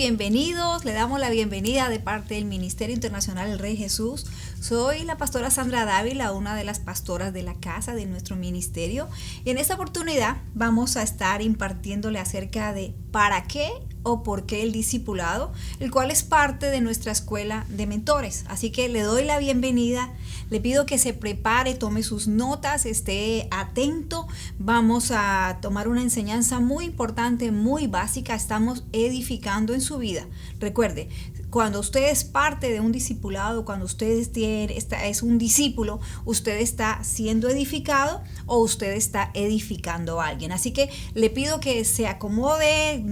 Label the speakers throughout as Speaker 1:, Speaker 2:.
Speaker 1: bienvenidos, le damos la bienvenida de parte del Ministerio Internacional del Rey Jesús. Soy la pastora Sandra Dávila, una de las pastoras de la casa de nuestro ministerio. Y en esta oportunidad vamos a estar impartiéndole acerca de ¿para qué o por qué el discipulado? El cual es parte de nuestra escuela de mentores. Así que le doy la bienvenida, le pido que se prepare, tome sus notas, esté atento. Vamos a tomar una enseñanza muy importante, muy básica. Estamos edificando en su vida. Recuerde, cuando usted es parte de un discipulado, cuando usted es un discípulo, usted está siendo edificado o usted está edificando a alguien. Así que le pido que se acomode,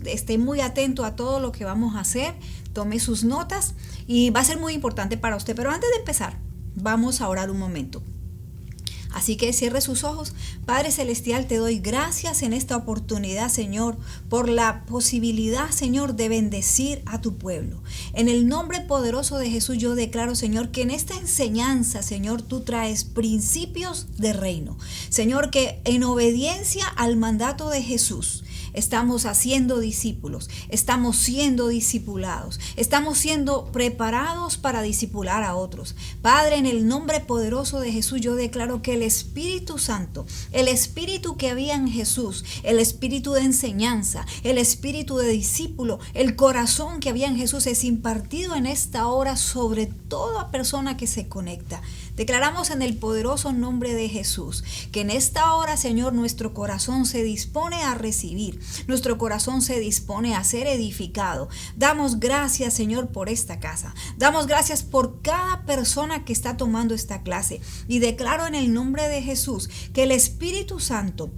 Speaker 1: esté muy atento a todo lo que vamos a hacer, tome sus notas y va a ser muy importante para usted. Pero antes de empezar, vamos a orar un momento. Así que cierre sus ojos. Padre Celestial, te doy gracias en esta oportunidad, Señor, por la posibilidad, Señor, de bendecir a tu pueblo. En el nombre poderoso de Jesús yo declaro, Señor, que en esta enseñanza, Señor, tú traes principios de reino. Señor, que en obediencia al mandato de Jesús, estamos haciendo discípulos, estamos siendo discipulados, estamos siendo preparados para discipular a otros. Padre, en el nombre poderoso de Jesús, yo declaro que el Espíritu Santo, el Espíritu que había en Jesús, el Espíritu de enseñanza, el Espíritu de discípulo, el corazón que había en Jesús es impartido en esta hora sobre toda persona que se conecta. Declaramos en el poderoso nombre de Jesús que en esta hora, Señor, nuestro corazón se dispone a recibir, nuestro corazón se dispone a ser edificado. Damos gracias, Señor, por esta casa. Damos gracias por cada persona que está tomando esta clase. Y declaro en el nombre de Jesús que el Espíritu Santo,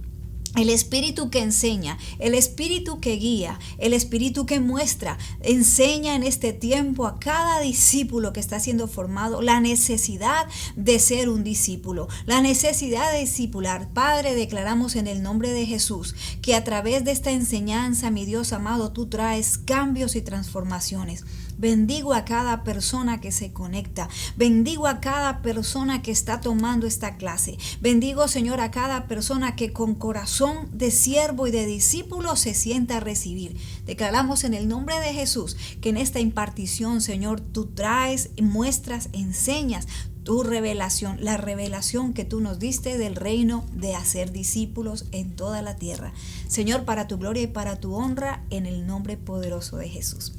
Speaker 1: el Espíritu que enseña, el Espíritu que guía, el Espíritu que muestra, enseña en este tiempo a cada discípulo que está siendo formado la necesidad de ser un discípulo, la necesidad de discipular. Padre, declaramos en el nombre de Jesús que a través de esta enseñanza, mi Dios amado, tú traes cambios y transformaciones. Bendigo a cada persona que se conecta. Bendigo a cada persona que está tomando esta clase. Bendigo, Señor, a cada persona que con corazón de siervo y de discípulo se sienta a recibir. Declaramos en el nombre de Jesús que en esta impartición, Señor, tú traes, muestras, enseñas tu revelación, la revelación que tú nos diste del reino de hacer discípulos en toda la tierra. Señor, para tu gloria y para tu honra, en el nombre poderoso de Jesús.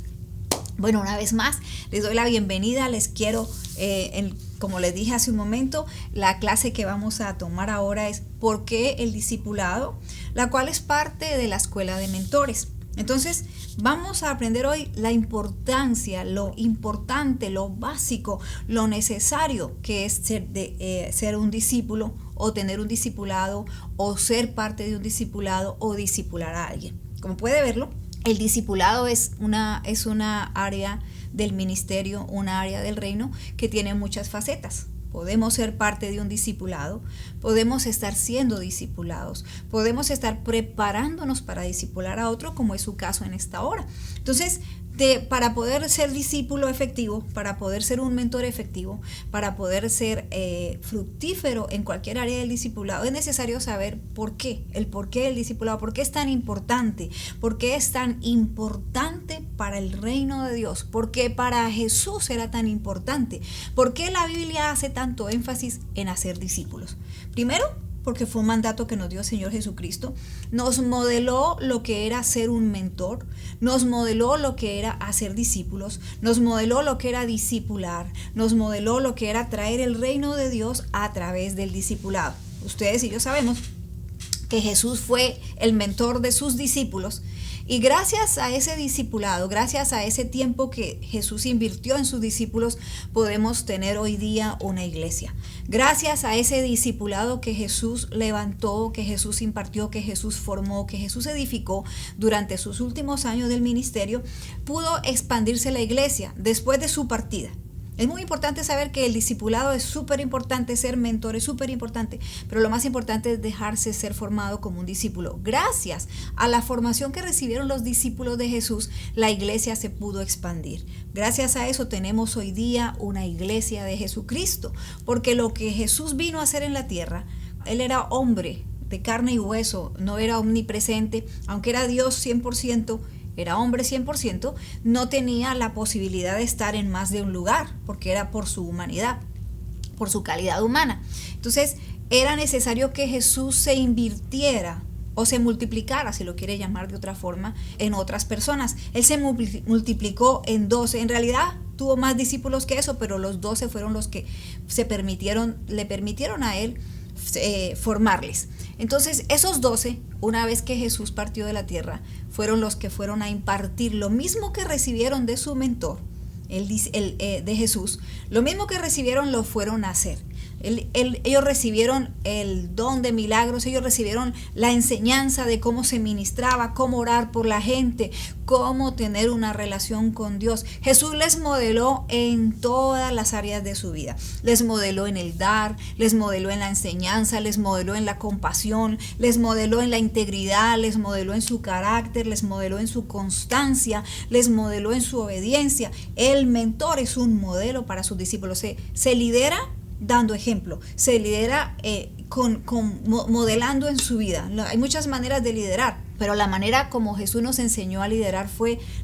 Speaker 1: Bueno, una vez más, les doy la bienvenida. Les quiero, como les dije hace un momento, la clase que vamos a tomar ahora es ¿por qué el discipulado?, la cual es parte de la escuela de mentores. Entonces, vamos a aprender hoy la importancia, lo importante, lo básico, lo necesario que es ser un discípulo o tener un discipulado o ser parte de un discipulado o discipular a alguien. Como puede verlo, el discipulado es una área del ministerio, una área del reino que tiene muchas facetas. Podemos ser parte de un discipulado, podemos estar siendo discipulados, podemos estar preparándonos para discipular a otro, como es su caso en esta hora. Entonces, para poder ser discípulo efectivo, para poder ser un mentor efectivo, para poder ser fructífero en cualquier área del discipulado, es necesario saber el porqué del discipulado, por qué es tan importante, por qué es tan importante para el reino de Dios, por qué para Jesús era tan importante, por qué la Biblia hace tanto énfasis en hacer discípulos. Primero, porque fue un mandato que nos dio el Señor Jesucristo. Nos modeló lo que era ser un mentor, nos modeló lo que era hacer discípulos, nos modeló lo que era discipular, nos modeló lo que era traer el reino de Dios a través del discipulado. Ustedes y yo sabemos que Jesús fue el mentor de sus discípulos. Y gracias a ese discipulado, gracias a ese tiempo que Jesús invirtió en sus discípulos, podemos tener hoy día una iglesia. Gracias a ese discipulado que Jesús levantó, que Jesús impartió, que Jesús formó, que Jesús edificó durante sus últimos años del ministerio, pudo expandirse la iglesia después de su partida. Es muy importante saber que el discipulado es súper importante, ser mentor es súper importante, pero lo más importante es dejarse ser formado como un discípulo. Gracias a la formación que recibieron los discípulos de Jesús, la iglesia se pudo expandir. Gracias a eso tenemos hoy día una iglesia de Jesucristo, porque lo que Jesús vino a hacer en la tierra, Él era hombre de carne y hueso, no era omnipresente, aunque era Dios 100%, era hombre 100%, no tenía la posibilidad de estar en más de un lugar, porque era por su humanidad, por su calidad humana. Entonces, era necesario que Jesús se invirtiera o se multiplicara, si lo quiere llamar de otra forma, en otras personas. Él se multiplicó en 12. En realidad tuvo más discípulos que eso, pero los 12 fueron los que le permitieron a él formarles. Entonces, esos 12, una vez que Jesús partió de la tierra, fueron los que fueron a impartir lo mismo que recibieron de su mentor, de Jesús. Lo mismo que recibieron lo fueron a hacer. Ellos recibieron el don de milagros, ellos recibieron la enseñanza de cómo se ministraba, cómo orar por la gente, cómo tener una relación con Dios. Jesús les modeló en todas las áreas de su vida. Les modeló en el dar, les modeló en la enseñanza, les modeló en la compasión, les modeló en la integridad, les modeló en su carácter, les modeló en su constancia, les modeló en su obediencia. El mentor es un modelo para sus discípulos. Se lidera dando ejemplo, se lidera modelando en su vida. Hay muchas maneras de liderar, pero la manera como Jesús nos enseñó a liderar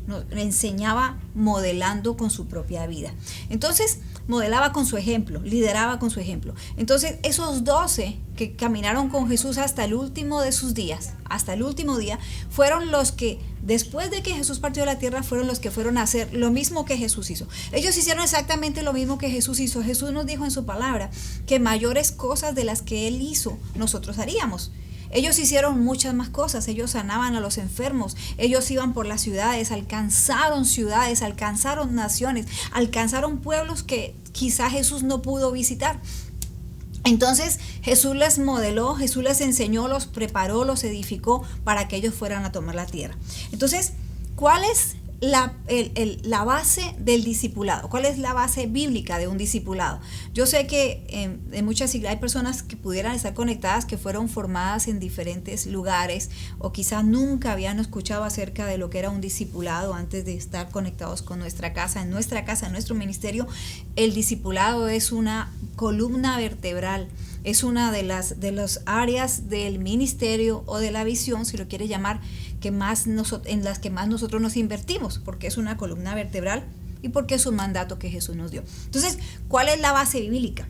Speaker 1: nos enseñaba modelando con su propia vida. Entonces, modelaba con su ejemplo, lideraba con su ejemplo. Entonces, esos 12 que caminaron con Jesús hasta el último de sus días, hasta el último día, fueron los que, después de que Jesús partió de la tierra, fueron los que fueron a hacer lo mismo que Jesús hizo. Ellos hicieron exactamente lo mismo que Jesús hizo. Jesús nos dijo en su palabra que mayores cosas de las que Él hizo, nosotros haríamos. Ellos hicieron muchas más cosas. Ellos sanaban a los enfermos, ellos iban por las ciudades, alcanzaron naciones, alcanzaron pueblos que quizá Jesús no pudo visitar. Entonces Jesús les modeló, Jesús les enseñó, los preparó, los edificó para que ellos fueran a tomar la tierra. Entonces, ¿cuál es la base del discipulado? ¿Cuál es la base bíblica de un discipulado? Yo sé que en muchas iglesias hay personas que pudieran estar conectadas, que fueron formadas en diferentes lugares o quizás nunca habían escuchado acerca de lo que era un discipulado antes de estar conectados con nuestra casa. En nuestro ministerio, el discipulado es una columna vertebral. Es una de las áreas del ministerio o de la visión, si lo quiere llamar, en las que más nosotros nos invertimos, porque es una columna vertebral y porque es un mandato que Jesús nos dio. Entonces, ¿cuál es la base bíblica?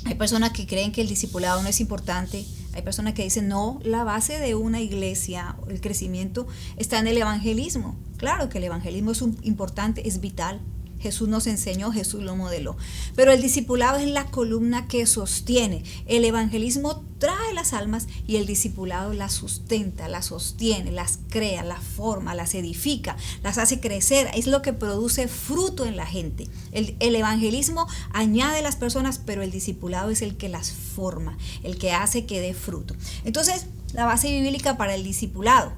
Speaker 1: Hay personas que creen que el discipulado no es importante. Hay personas que dicen, no, la base de una iglesia, el crecimiento, está en el evangelismo. Claro que el evangelismo es importante, es vital. Jesús nos enseñó, Jesús lo modeló. Pero el discipulado es la columna que sostiene. El evangelismo trae las almas y el discipulado las sustenta, las sostiene, las crea, las forma, las edifica, las hace crecer. Es lo que produce fruto en la gente. El evangelismo añade las personas, pero el discipulado es el que las forma, el que hace que dé fruto. Entonces, la base bíblica para el discipulado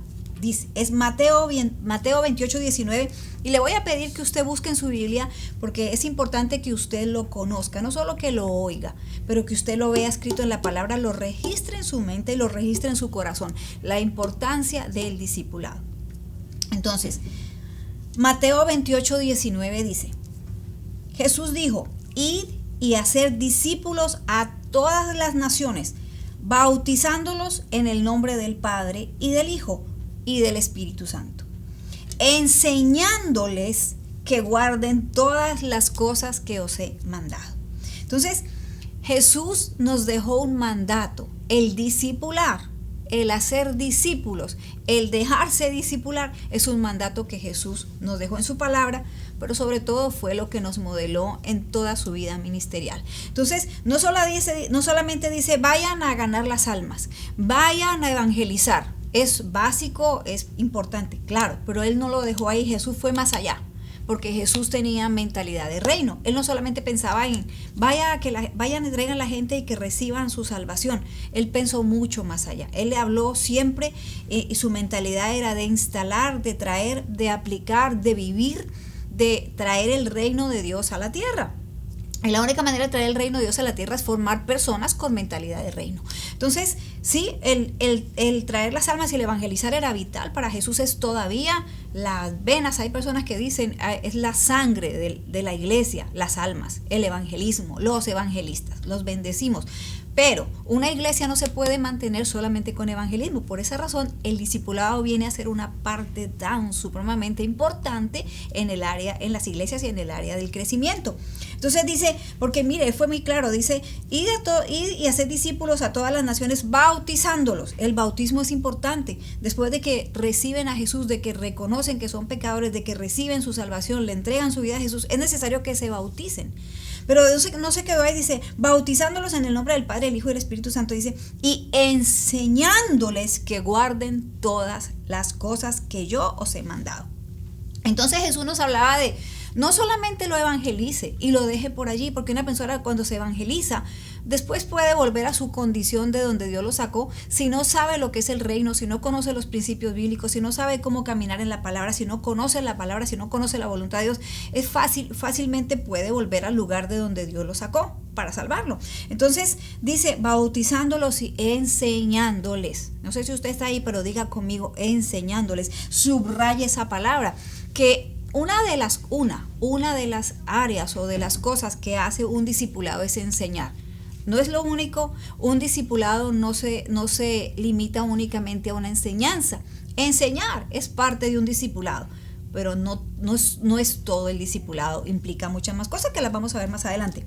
Speaker 1: es Mateo 28, 19, y le voy a pedir que usted busque en su Biblia, porque es importante que usted lo conozca, no solo que lo oiga, pero que usted lo vea escrito en la palabra, lo registre en su mente y lo registre en su corazón, la importancia del discipulado. Entonces, Mateo 28, 19 dice, Jesús dijo, id y hacer discípulos a todas las naciones, bautizándolos en el nombre del Padre y del Hijo y del Espíritu Santo, enseñándoles que guarden todas las cosas que os he mandado. Entonces, Jesús nos dejó un mandato, el discipular, el hacer discípulos, el dejarse discipular, es un mandato que Jesús nos dejó en su palabra, pero sobre todo fue lo que nos modeló en toda su vida ministerial. Entonces, no solamente dice, vayan a ganar las almas, vayan a evangelizar. Es básico, es importante, claro, pero Él no lo dejó ahí. Jesús fue más allá, porque Jesús tenía mentalidad de reino. Él no solamente pensaba en vayan y traigan a la gente y que reciban su salvación. Él pensó mucho más allá. Él le habló siempre y su mentalidad era de instalar, de traer, de aplicar, de vivir, de traer el reino de Dios a la tierra. Y la única manera de traer el reino de Dios a la tierra es formar personas con mentalidad de reino. Entonces, sí, el traer las almas y el evangelizar era vital. Para Jesús es todavía las venas. Hay personas que dicen, es la sangre de la iglesia, las almas, el evangelismo, los evangelistas, los bendecimos. Pero una iglesia no se puede mantener solamente con evangelismo. Por esa razón, el discipulado viene a ser una parte tan supremamente importante en las iglesias y en el área del crecimiento. Entonces dice, porque mire, fue muy claro, dice, id y hacer discípulos a todas las naciones, bautizándolos. El bautismo es importante. Después de que reciben a Jesús, de que reconocen que son pecadores, de que reciben su salvación, le entregan su vida a Jesús, es necesario que se bauticen. Pero no se quedó ahí, dice, bautizándolos en el nombre del Padre, del Hijo y del Espíritu Santo, dice, y enseñándoles que guarden todas las cosas que yo os he mandado. Entonces Jesús nos hablaba de, no solamente lo evangelice y lo deje por allí, porque una persona cuando se evangeliza, después puede volver a su condición de donde Dios lo sacó, si no sabe lo que es el reino, si no conoce los principios bíblicos, si no sabe cómo caminar en la palabra, si no conoce la palabra, si no conoce la voluntad de Dios, fácilmente puede volver al lugar de donde Dios lo sacó para salvarlo. Entonces dice, bautizándolos y enseñándoles. No sé si usted está ahí, pero diga conmigo, enseñándoles. Subraye esa palabra, que una de las áreas o de las cosas que hace un discipulado es enseñar. No es lo único, un discipulado no se limita únicamente a una enseñanza. Enseñar es parte de un discipulado, pero no es todo el discipulado, implica muchas más cosas que las vamos a ver más adelante.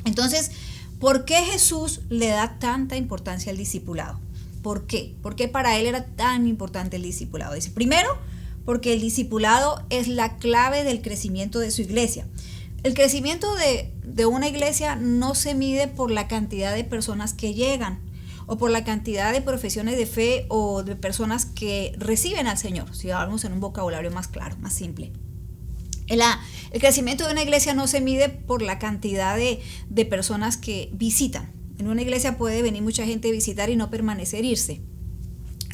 Speaker 1: Entonces, ¿por qué Jesús le da tanta importancia al discipulado? ¿Por qué? ¿Por qué para él era tan importante el discipulado? Dice, primero, porque el discipulado es la clave del crecimiento de su iglesia. El crecimiento de una iglesia no se mide por la cantidad de personas que llegan o por la cantidad de profesiones de fe o de personas que reciben al Señor, si hablamos en un vocabulario más claro, más simple. El crecimiento de una iglesia no se mide por la cantidad de personas que visitan. En una iglesia puede venir mucha gente a visitar y no permanecer, irse.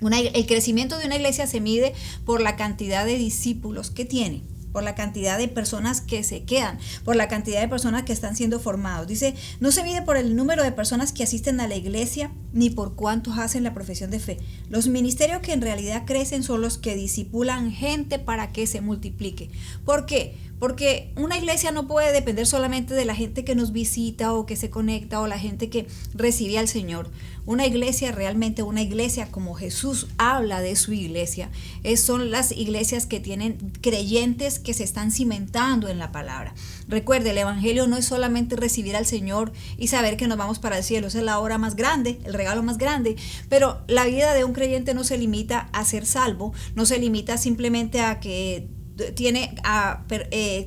Speaker 1: El crecimiento de una iglesia se mide por la cantidad de discípulos que tiene, por la cantidad de personas que se quedan, por la cantidad de personas que están siendo formados. Dice, no se mide por el número de personas que asisten a la iglesia ni por cuántos hacen la profesión de fe. Los ministerios que en realidad crecen son los que discipulan gente para que se multiplique. ¿Por qué? Porque una iglesia no puede depender solamente de la gente que nos visita o que se conecta o la gente que recibe al Señor. Una iglesia, realmente una iglesia como Jesús habla de su iglesia, son las iglesias que tienen creyentes que se están cimentando en la palabra. Recuerde, el evangelio no es solamente recibir al Señor y saber que nos vamos para el cielo, esa es la obra más grande, el regalo más grande, pero la vida de un creyente no se limita a ser salvo, no se limita simplemente a que tiene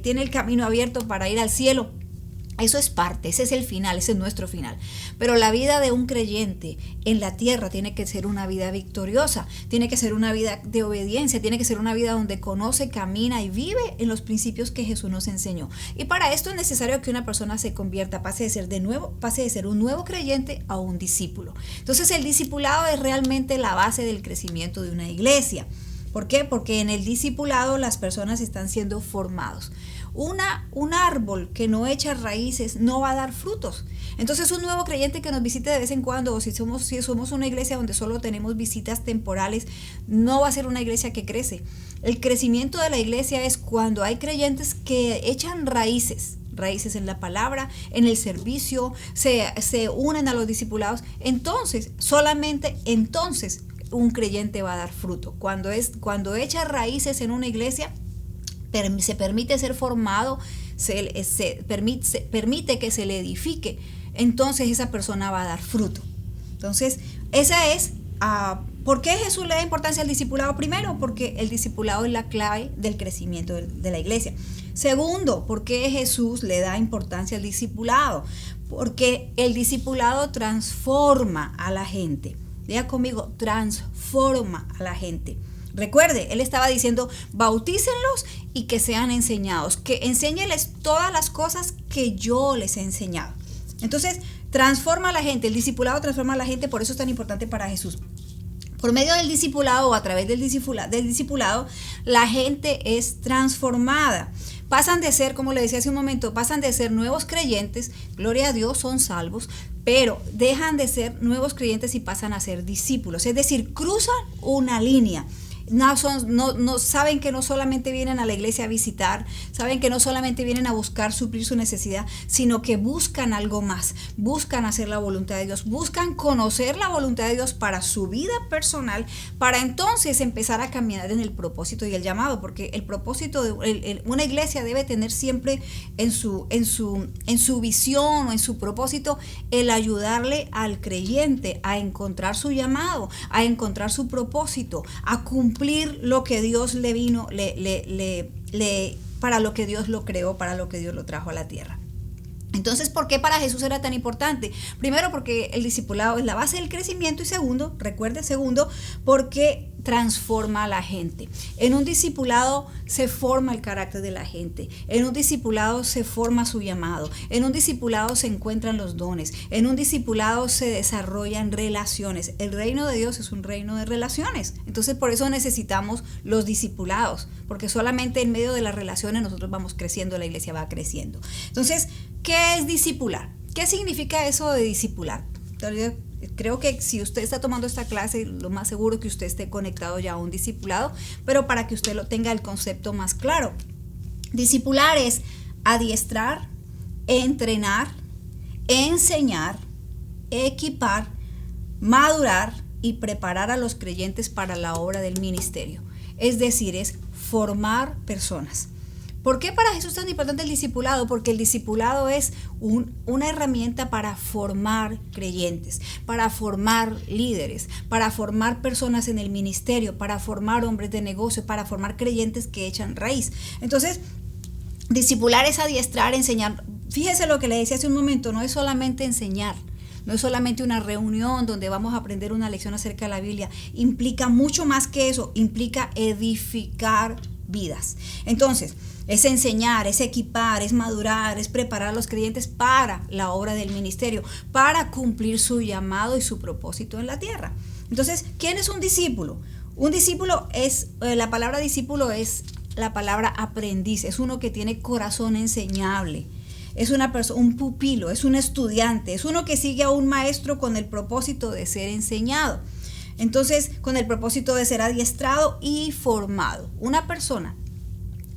Speaker 1: el camino abierto para ir al cielo. Eso es parte, ese es el final, ese es nuestro final. Pero la vida de un creyente en la tierra tiene que ser una vida victoriosa, tiene que ser una vida de obediencia, tiene que ser una vida donde conoce, camina y vive en los principios que Jesús nos enseñó. Y para esto es necesario que una persona se convierta, pase de ser un nuevo creyente a un discípulo. Entonces el discipulado es realmente la base del crecimiento de una iglesia. ¿Por qué? Porque en el discipulado las personas están siendo formados. Un árbol que no echa raíces no va a dar frutos. Entonces un nuevo creyente que nos visite de vez en cuando, o si somos una iglesia donde solo tenemos visitas temporales, no va a ser una iglesia que crece. El crecimiento de la iglesia es cuando hay creyentes que echan raíces en la palabra, en el servicio, se unen a los discipulados. Solamente entonces un creyente va a dar fruto. Cuando echa raíces en una iglesia, se permite ser formado, permite que se le edifique, entonces esa persona va a dar fruto. Entonces, esa es ¿por qué Jesús le da importancia al discipulado? Primero, porque el discipulado es la clave del crecimiento de la iglesia. Segundo, ¿por qué Jesús le da importancia al discipulado? Porque el discipulado transforma a la gente. Diga conmigo, transforma a la gente. Recuerde, él estaba diciendo, bautícenlos y que sean enseñados, que enséñeles todas las cosas que yo les he enseñado. Entonces, transforma a la gente, el discipulado transforma a la gente, por eso es tan importante para Jesús. Por medio del discipulado o a través del discipulado, la gente es transformada. Pasan de ser, como le decía hace un momento, pasan de ser nuevos creyentes, gloria a Dios, son salvos, pero dejan de ser nuevos creyentes y pasan a ser discípulos. Es decir, cruzan una línea. no saben que no solamente vienen a la iglesia a visitar, saben que no solamente vienen a buscar suplir su necesidad, sino que buscan algo más, buscan hacer la voluntad de Dios, buscan conocer la voluntad de Dios para su vida personal, para entonces empezar a caminar en el propósito y el llamado, porque el propósito de una iglesia debe tener siempre en su visión o en su propósito el ayudarle al creyente a encontrar su llamado, a encontrar su propósito, a cumplir lo que Dios le vino, para lo que Dios lo creó, para lo que Dios lo trajo a la tierra. Entonces, ¿por qué para Jesús era tan importante? Primero, porque el discipulado es la base del crecimiento, y segundo, porque transforma a la gente. En un discipulado se forma el carácter de la gente, en un discipulado se forma su llamado, en un discipulado se encuentran los dones, en un discipulado se desarrollan relaciones. El reino de Dios es un reino de relaciones, entonces por eso necesitamos los discipulados, porque solamente en medio de las relaciones nosotros vamos creciendo, la iglesia va creciendo. Entonces, ¿qué es discipular? ¿Qué significa eso de discipular? Entonces, creo que si usted está tomando esta clase, lo más seguro es que usted esté conectado ya a un discipulado, pero para que usted lo tenga el concepto más claro. Discipular es adiestrar, entrenar, enseñar, equipar, madurar y preparar a los creyentes para la obra del ministerio. Es decir, es formar personas. ¿Por qué para Jesús es tan importante el discipulado? Porque el discipulado es una herramienta para formar creyentes, para formar líderes, para formar personas en el ministerio, para formar hombres de negocio, para formar creyentes que echan raíz. Entonces, discipular es adiestrar, enseñar. Fíjese lo que le decía hace un momento, no es solamente enseñar. No es solamente una reunión donde vamos a aprender una lección acerca de la Biblia. Implica mucho más que eso, implica edificar vidas. Entonces, es enseñar, es equipar, es madurar, es preparar a los creyentes para la obra del ministerio, para cumplir su llamado y su propósito en la tierra. Entonces, ¿quién es un discípulo? Un discípulo es, la palabra discípulo es la palabra aprendiz, es uno que tiene corazón enseñable. Es una persona, un pupilo, es un estudiante, es uno que sigue a un maestro con el propósito de ser enseñado. Entonces, con el propósito de ser adiestrado y formado. Una persona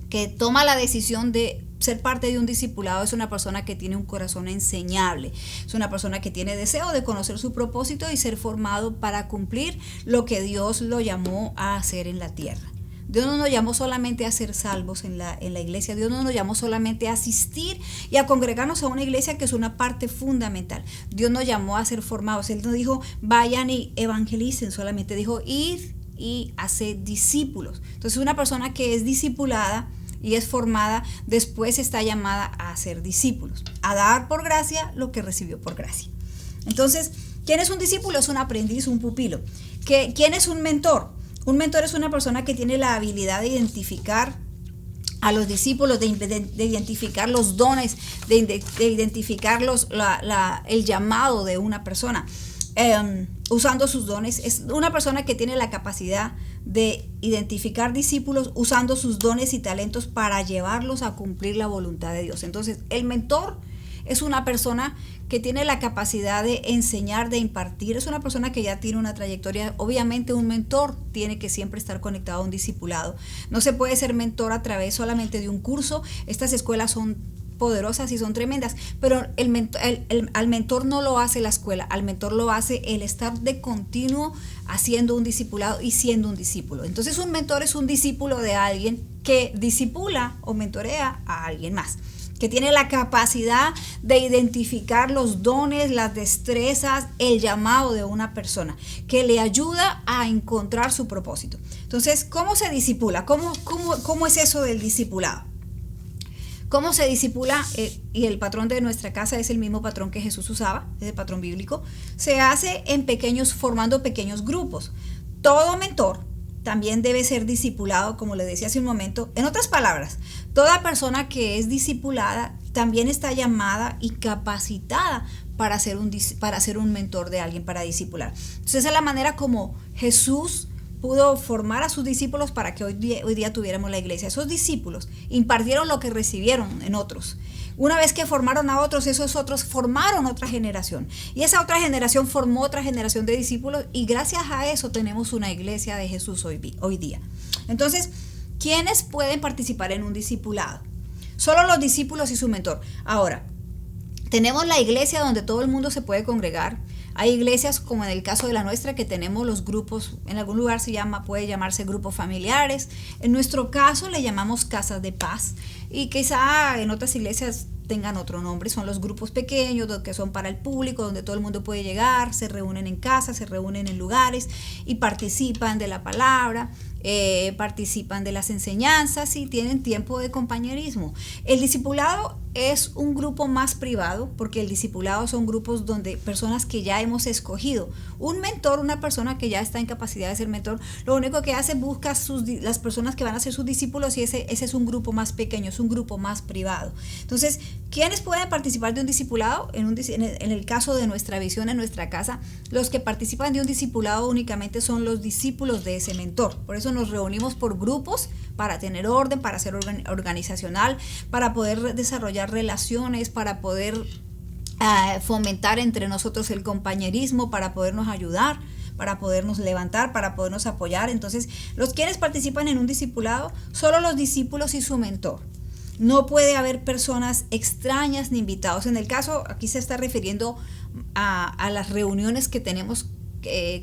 Speaker 1: que toma la decisión de ser parte de un discipulado es una persona que tiene un corazón enseñable, es una persona que tiene deseo de conocer su propósito y ser formado para cumplir lo que Dios lo llamó a hacer en la tierra. Dios no nos llamó solamente a ser salvos en la iglesia, Dios no nos llamó solamente a asistir y a congregarnos a una iglesia que es una parte fundamental. Dios nos llamó a ser formados. Él no dijo vayan y evangelicen, solamente dijo id y haced discípulos. Entonces una persona que es discipulada y es formada, después está llamada a ser discípulos, a dar por gracia lo que recibió por gracia. Entonces, ¿quién es un discípulo? Es un aprendiz, un pupilo. ¿Quién es un mentor? Un mentor es una persona que tiene la habilidad de identificar a los discípulos, de identificar los dones, de identificar el llamado de una persona. Usando sus dones, es una persona que tiene la capacidad de identificar discípulos usando sus dones y talentos para llevarlos a cumplir la voluntad de Dios. Entonces, el mentor es una persona que tiene la capacidad de enseñar, de impartir, es una persona que ya tiene una trayectoria. Obviamente un mentor tiene que siempre estar conectado a un discipulado. No se puede ser mentor a través solamente de un curso. Estas escuelas son poderosas y son tremendas, pero al mentor no lo hace la escuela, al mentor lo hace el estar de continuo haciendo un discipulado y siendo un discípulo. Entonces un mentor es un discípulo de alguien que discipula o mentorea a alguien más, que tiene la capacidad de identificar los dones, las destrezas, el llamado de una persona, que le ayuda a encontrar su propósito. Entonces, ¿cómo se discipula? ¿Cómo es eso del discipulado? ¿Cómo se discipula? Y el patrón de nuestra casa es el mismo patrón que Jesús usaba, es el patrón bíblico. Se hace formando pequeños grupos. Todo mentor también debe ser discipulado, como le decía hace un momento. En otras palabras, toda persona que es discipulada también está llamada y capacitada para ser un mentor de alguien, para discipular. Entonces, esa es la manera como Jesús pudo formar a sus discípulos para que hoy día tuviéramos la iglesia. Esos discípulos impartieron lo que recibieron en otros. Una vez que formaron a otros, esos otros formaron otra generación. Y esa otra generación formó otra generación de discípulos y gracias a eso tenemos una iglesia de Jesús hoy día. Entonces, ¿quiénes pueden participar en un discipulado? Solo los discípulos y su mentor. Ahora, tenemos la iglesia donde todo el mundo se puede congregar. Hay iglesias como en el caso de la nuestra que tenemos los grupos, en algún lugar puede llamarse grupos familiares. En nuestro caso le llamamos casas de paz y quizá en otras iglesias tengan otro nombre. Son los grupos pequeños que son para el público, donde todo el mundo puede llegar, se reúnen en casas, se reúnen en lugares y participan de la palabra. Participan de las enseñanzas y tienen tiempo de compañerismo. El discipulado es un grupo más privado porque el discipulado son grupos donde personas que ya hemos escogido. Un mentor, una persona que ya está en capacidad de ser mentor, lo único que hace busca las personas que van a ser sus discípulos y ese es un grupo más pequeño, es un grupo más privado. Entonces, ¿quiénes pueden participar de un discipulado? En el caso de nuestra visión en nuestra casa, los que participan de un discipulado únicamente son los discípulos de ese mentor. Por eso nos reunimos por grupos para tener orden, para ser organizacional, para poder desarrollar relaciones, para poder fomentar entre nosotros el compañerismo, para podernos ayudar, para podernos levantar, para podernos apoyar. Entonces, los quienes participan en un discipulado, solo los discípulos y su mentor. No puede haber personas extrañas ni invitados. En el caso, aquí se está refiriendo a las reuniones que tenemos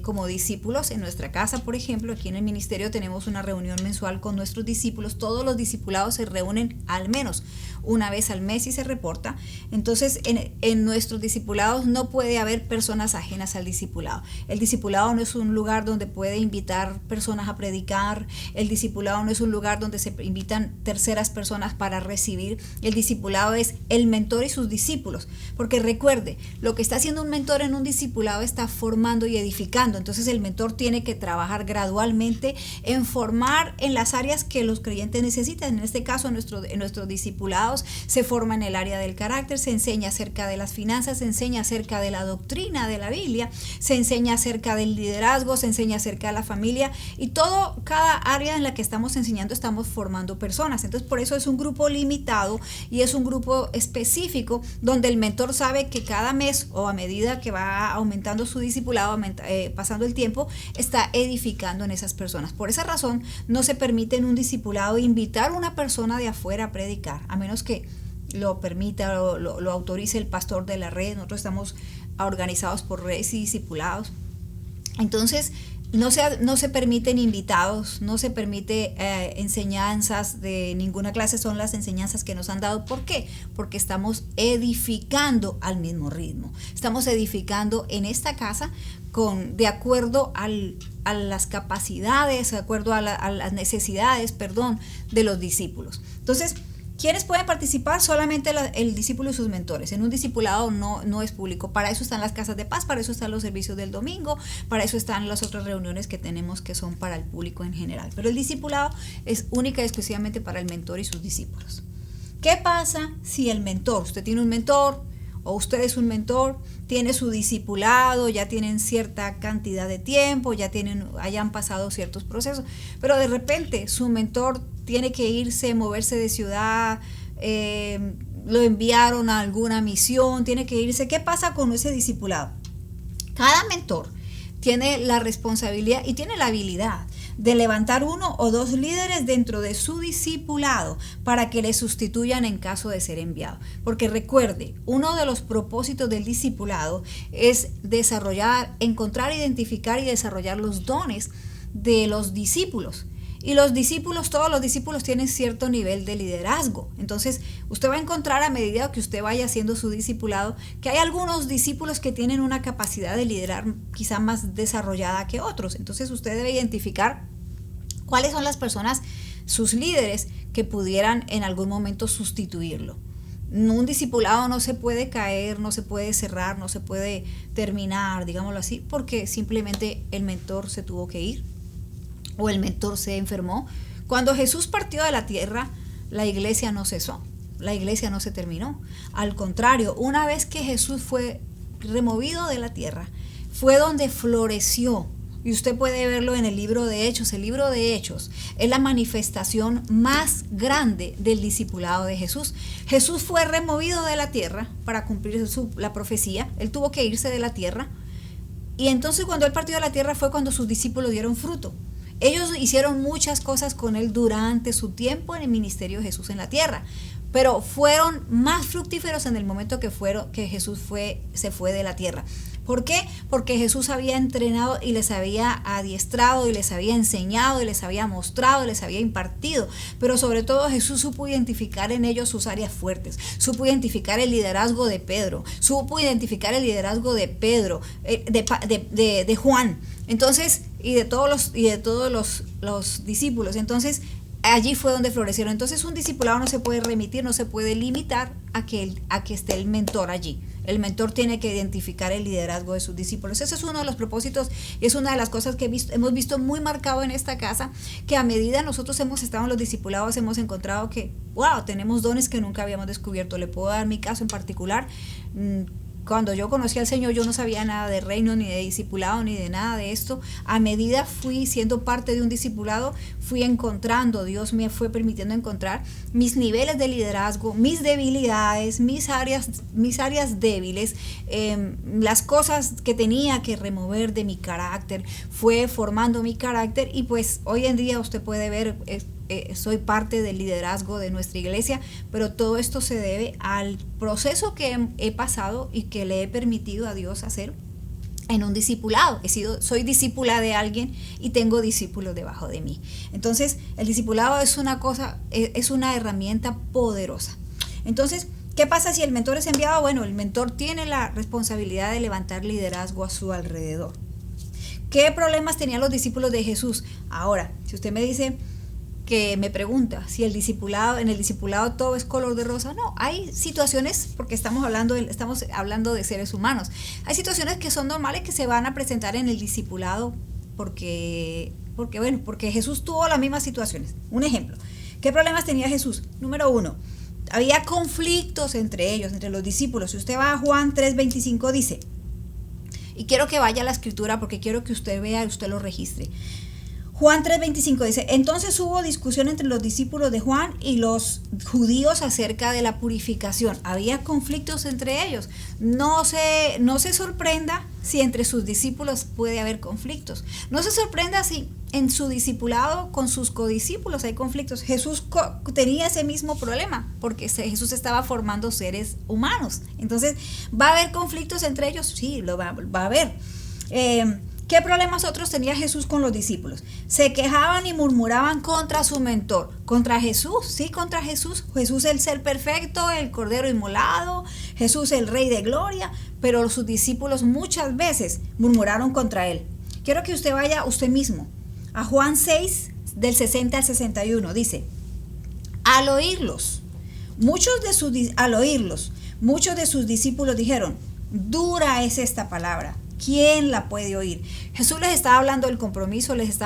Speaker 1: como discípulos en nuestra casa, por ejemplo. Aquí en el ministerio tenemos una reunión mensual con nuestros discípulos. Todos los discipulados se reúnen al menos una vez al mes y se reporta. Entonces, en nuestros discipulados no puede haber personas ajenas al discipulado. El discipulado no es un lugar donde puede invitar personas a predicar. El discipulado no es un lugar donde se invitan terceras personas para recibir. El discipulado es el mentor y sus discípulos. Porque recuerde, lo que está haciendo un mentor en un discipulado está formando y edificando. Entonces el mentor tiene que trabajar gradualmente en formar en las áreas que los creyentes necesitan. En este caso, en nuestros discipulados se forma en el área del carácter, se enseña acerca de las finanzas, se enseña acerca de la doctrina de la Biblia, se enseña acerca del liderazgo, se enseña acerca de la familia y cada área en la que estamos enseñando estamos formando personas. Entonces por eso es un grupo limitado y es un grupo específico donde el mentor sabe que cada mes o a medida que va aumentando su discipulado, pasando el tiempo, está edificando en esas personas. Por esa razón, no se permite en un discipulado invitar a una persona de afuera a predicar, a menos que lo permita, lo autorice el pastor de la red. Nosotros estamos organizados por redes y discipulados. Entonces, no se permiten invitados, no se permite enseñanzas de ninguna clase, son las enseñanzas que nos han dado. ¿Por qué? Porque estamos edificando al mismo ritmo. Estamos edificando en esta casa de acuerdo a las capacidades, de acuerdo a las necesidades, de los discípulos. Entonces, ¿quiénes pueden participar? Solamente el discípulo y sus mentores. En un discipulado no es público. Para eso están las casas de paz, para eso están los servicios del domingo, para eso están las otras reuniones que tenemos que son para el público en general. Pero el discipulado es única y exclusivamente para el mentor y sus discípulos. ¿Qué pasa si el mentor, usted tiene un mentor o usted es un mentor, tiene su discipulado, ya tienen cierta cantidad de tiempo, hayan pasado ciertos procesos, pero de repente su mentor tiene que irse, moverse de ciudad, lo enviaron a alguna misión, tiene que irse? ¿Qué pasa con ese discipulado? Cada mentor tiene la responsabilidad y tiene la habilidad de levantar 1 o 2 líderes dentro de su discipulado para que le sustituyan en caso de ser enviado. Porque recuerde, uno de los propósitos del discipulado es encontrar, identificar y desarrollar los dones de los discípulos. Y todos los discípulos tienen cierto nivel de liderazgo. Entonces, usted va a encontrar a medida que usted vaya haciendo su discipulado, que hay algunos discípulos que tienen una capacidad de liderar quizá más desarrollada que otros. Entonces, usted debe identificar cuáles son las personas, sus líderes, que pudieran en algún momento sustituirlo. Un discipulado no se puede caer, no se puede cerrar, no se puede terminar, digámoslo así, porque simplemente el mentor se tuvo que ir o el mentor se enfermó. Cuando Jesús partió de la tierra, la iglesia no cesó, la iglesia no se terminó. Al contrario, una vez que Jesús fue removido de la tierra, fue donde floreció y usted puede verlo en el libro de Hechos. El libro de Hechos es la manifestación más grande del discipulado de Jesús. Jesús fue removido de la tierra para cumplir la profecía. Él tuvo que irse de la tierra. Y entonces cuando él partió de la tierra fue cuando sus discípulos dieron fruto. Ellos hicieron muchas cosas con él durante su tiempo en el ministerio de Jesús en la tierra, pero fueron más fructíferos en el momento que Jesús se fue de la tierra. ¿Por qué? Porque Jesús había entrenado y les había adiestrado y les había enseñado y les había mostrado y les había impartido. Pero sobre todo Jesús supo identificar en ellos sus áreas fuertes, supo identificar el liderazgo de Pedro, supo identificar el liderazgo de Pedro, de Juan, entonces, y de todos los discípulos. Entonces, allí fue donde florecieron. Entonces, un discipulado no se puede remitir, no se puede limitar a que esté el mentor allí. El mentor tiene que identificar el liderazgo de sus discípulos. Ese es uno de los propósitos y es una de las cosas que hemos visto muy marcado en esta casa, que a medida nosotros hemos estado en los discipulados, hemos encontrado que, wow, tenemos dones que nunca habíamos descubierto. Le puedo dar mi caso en particular. Cuando yo conocí al Señor, yo no sabía nada de reino, ni de discipulado, ni de nada de esto. A medida fui siendo parte de un discipulado, fui encontrando, Dios me fue permitiendo encontrar mis niveles de liderazgo, mis debilidades, mis áreas débiles, las cosas que tenía que remover de mi carácter. Fue formando mi carácter y pues hoy en día usted puede ver, soy parte del liderazgo de nuestra iglesia, pero todo esto se debe al proceso que he pasado y que le he permitido a Dios hacer en un discipulado. Soy discípula de alguien y tengo discípulos debajo de mí. Entonces, el discipulado es una herramienta poderosa. Entonces, ¿qué pasa si el mentor es enviado? Bueno, el mentor tiene la responsabilidad de levantar liderazgo a su alrededor. ¿Qué problemas tenían los discípulos de Jesús? Ahora, si usted me dice, que me pregunta si en el discipulado todo es color de rosa. No, hay situaciones, porque estamos hablando de seres humanos. Hay situaciones que son normales que se van a presentar en el discipulado porque Jesús tuvo las mismas situaciones. Un ejemplo, ¿qué problemas tenía Jesús? Número 1, había conflictos entre ellos, entre los discípulos. Si usted va a Juan 3:25 dice, y quiero que vaya a la escritura porque quiero que usted vea y usted lo registre. Juan 3:25 dice, entonces hubo discusión entre los discípulos de Juan y los judíos acerca de la purificación. Había conflictos entre ellos. No se sorprenda si entre sus discípulos puede haber conflictos. No se sorprenda si en su discipulado con sus codiscípulos hay conflictos. Jesús tenía ese mismo problema porque Jesús estaba formando seres humanos. Entonces, ¿va a haber conflictos entre ellos? Sí, lo va a haber. ¿Qué problemas otros tenía Jesús con los discípulos? Se quejaban y murmuraban contra su mentor. ¿Contra Jesús? Sí, contra Jesús. Jesús el ser perfecto, el cordero inmolado, Jesús el rey de gloria, pero sus discípulos muchas veces murmuraron contra él. Quiero que usted vaya usted mismo a Juan 6, del 60 al 61. Dice, al oírlos, muchos de sus discípulos dijeron, dura es esta palabra. ¿Quién la puede oír? Jesús les estaba hablando del compromiso, les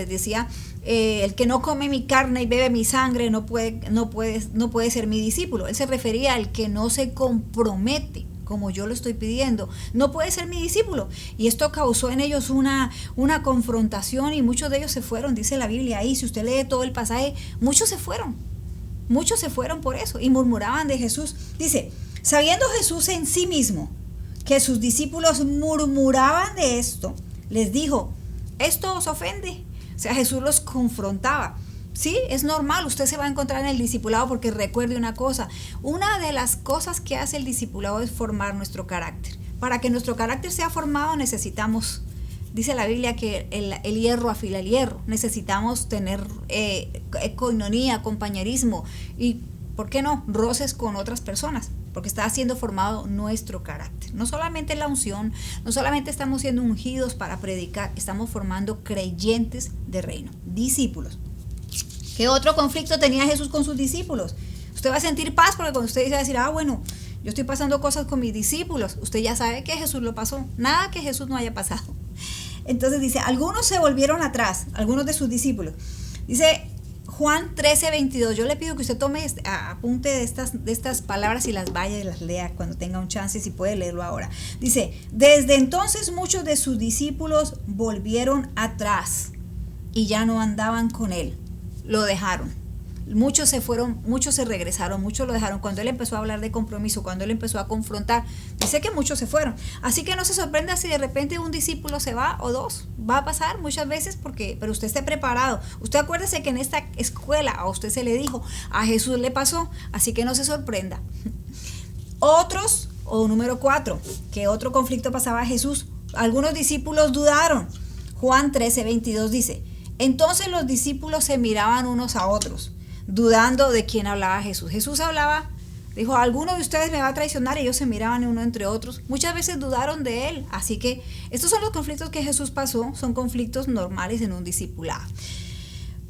Speaker 1: decía, el que no come mi carne y bebe mi sangre no puede ser mi discípulo. Él se refería al que no se compromete, como yo lo estoy pidiendo, no puede ser mi discípulo. Y esto causó en ellos una confrontación y muchos de ellos se fueron, dice la Biblia ahí, si usted lee todo el pasaje, muchos se fueron por eso y murmuraban de Jesús. Dice, sabiendo Jesús en sí mismo que sus discípulos murmuraban de esto, les dijo, ¿esto os ofende? O sea, Jesús los confrontaba. Sí, es normal, usted se va a encontrar en el discipulado porque recuerde una cosa, una de las cosas que hace el discipulado es formar nuestro carácter. Para que nuestro carácter sea formado necesitamos, dice la Biblia que el hierro afila el hierro, necesitamos tener coinonía, compañerismo y, ¿por qué no?, roces con otras personas. Porque está siendo formado nuestro carácter. No solamente la unción, no solamente estamos siendo ungidos para predicar, estamos formando creyentes de reino, discípulos. ¿Qué otro conflicto tenía Jesús con sus discípulos? Usted va a sentir paz porque cuando usted dice, bueno, yo estoy pasando cosas con mis discípulos, usted ya sabe que Jesús lo pasó, nada que Jesús no haya pasado. Entonces dice, algunos se volvieron atrás, algunos de sus discípulos. Dice Juan 13:22. Yo le pido que usted tome apunte de estas palabras y las vaya y las lea cuando tenga un chance, si puede leerlo ahora. Dice, desde entonces muchos de sus discípulos volvieron atrás y ya no andaban con él. Lo dejaron. Muchos se fueron, muchos se regresaron, muchos lo dejaron. Cuando él empezó a hablar de compromiso, cuando él empezó a confrontar, dice que muchos se fueron. Así que no se sorprenda si de repente un discípulo se va o dos. Va a pasar muchas veces, pero usted esté preparado. Usted acuérdese que en esta escuela a usted se le dijo, a Jesús le pasó, así que no se sorprenda. Otros, o número 4, que otro conflicto pasaba a Jesús. Algunos discípulos dudaron. Juan 13:22 dice, entonces los discípulos se miraban unos a otros, dudando de quién hablaba Jesús. Jesús hablaba, dijo, alguno de ustedes me va a traicionar, y ellos se miraban uno entre otros. Muchas veces dudaron de él. Así que estos son los conflictos que Jesús pasó, son conflictos normales en un discipulado.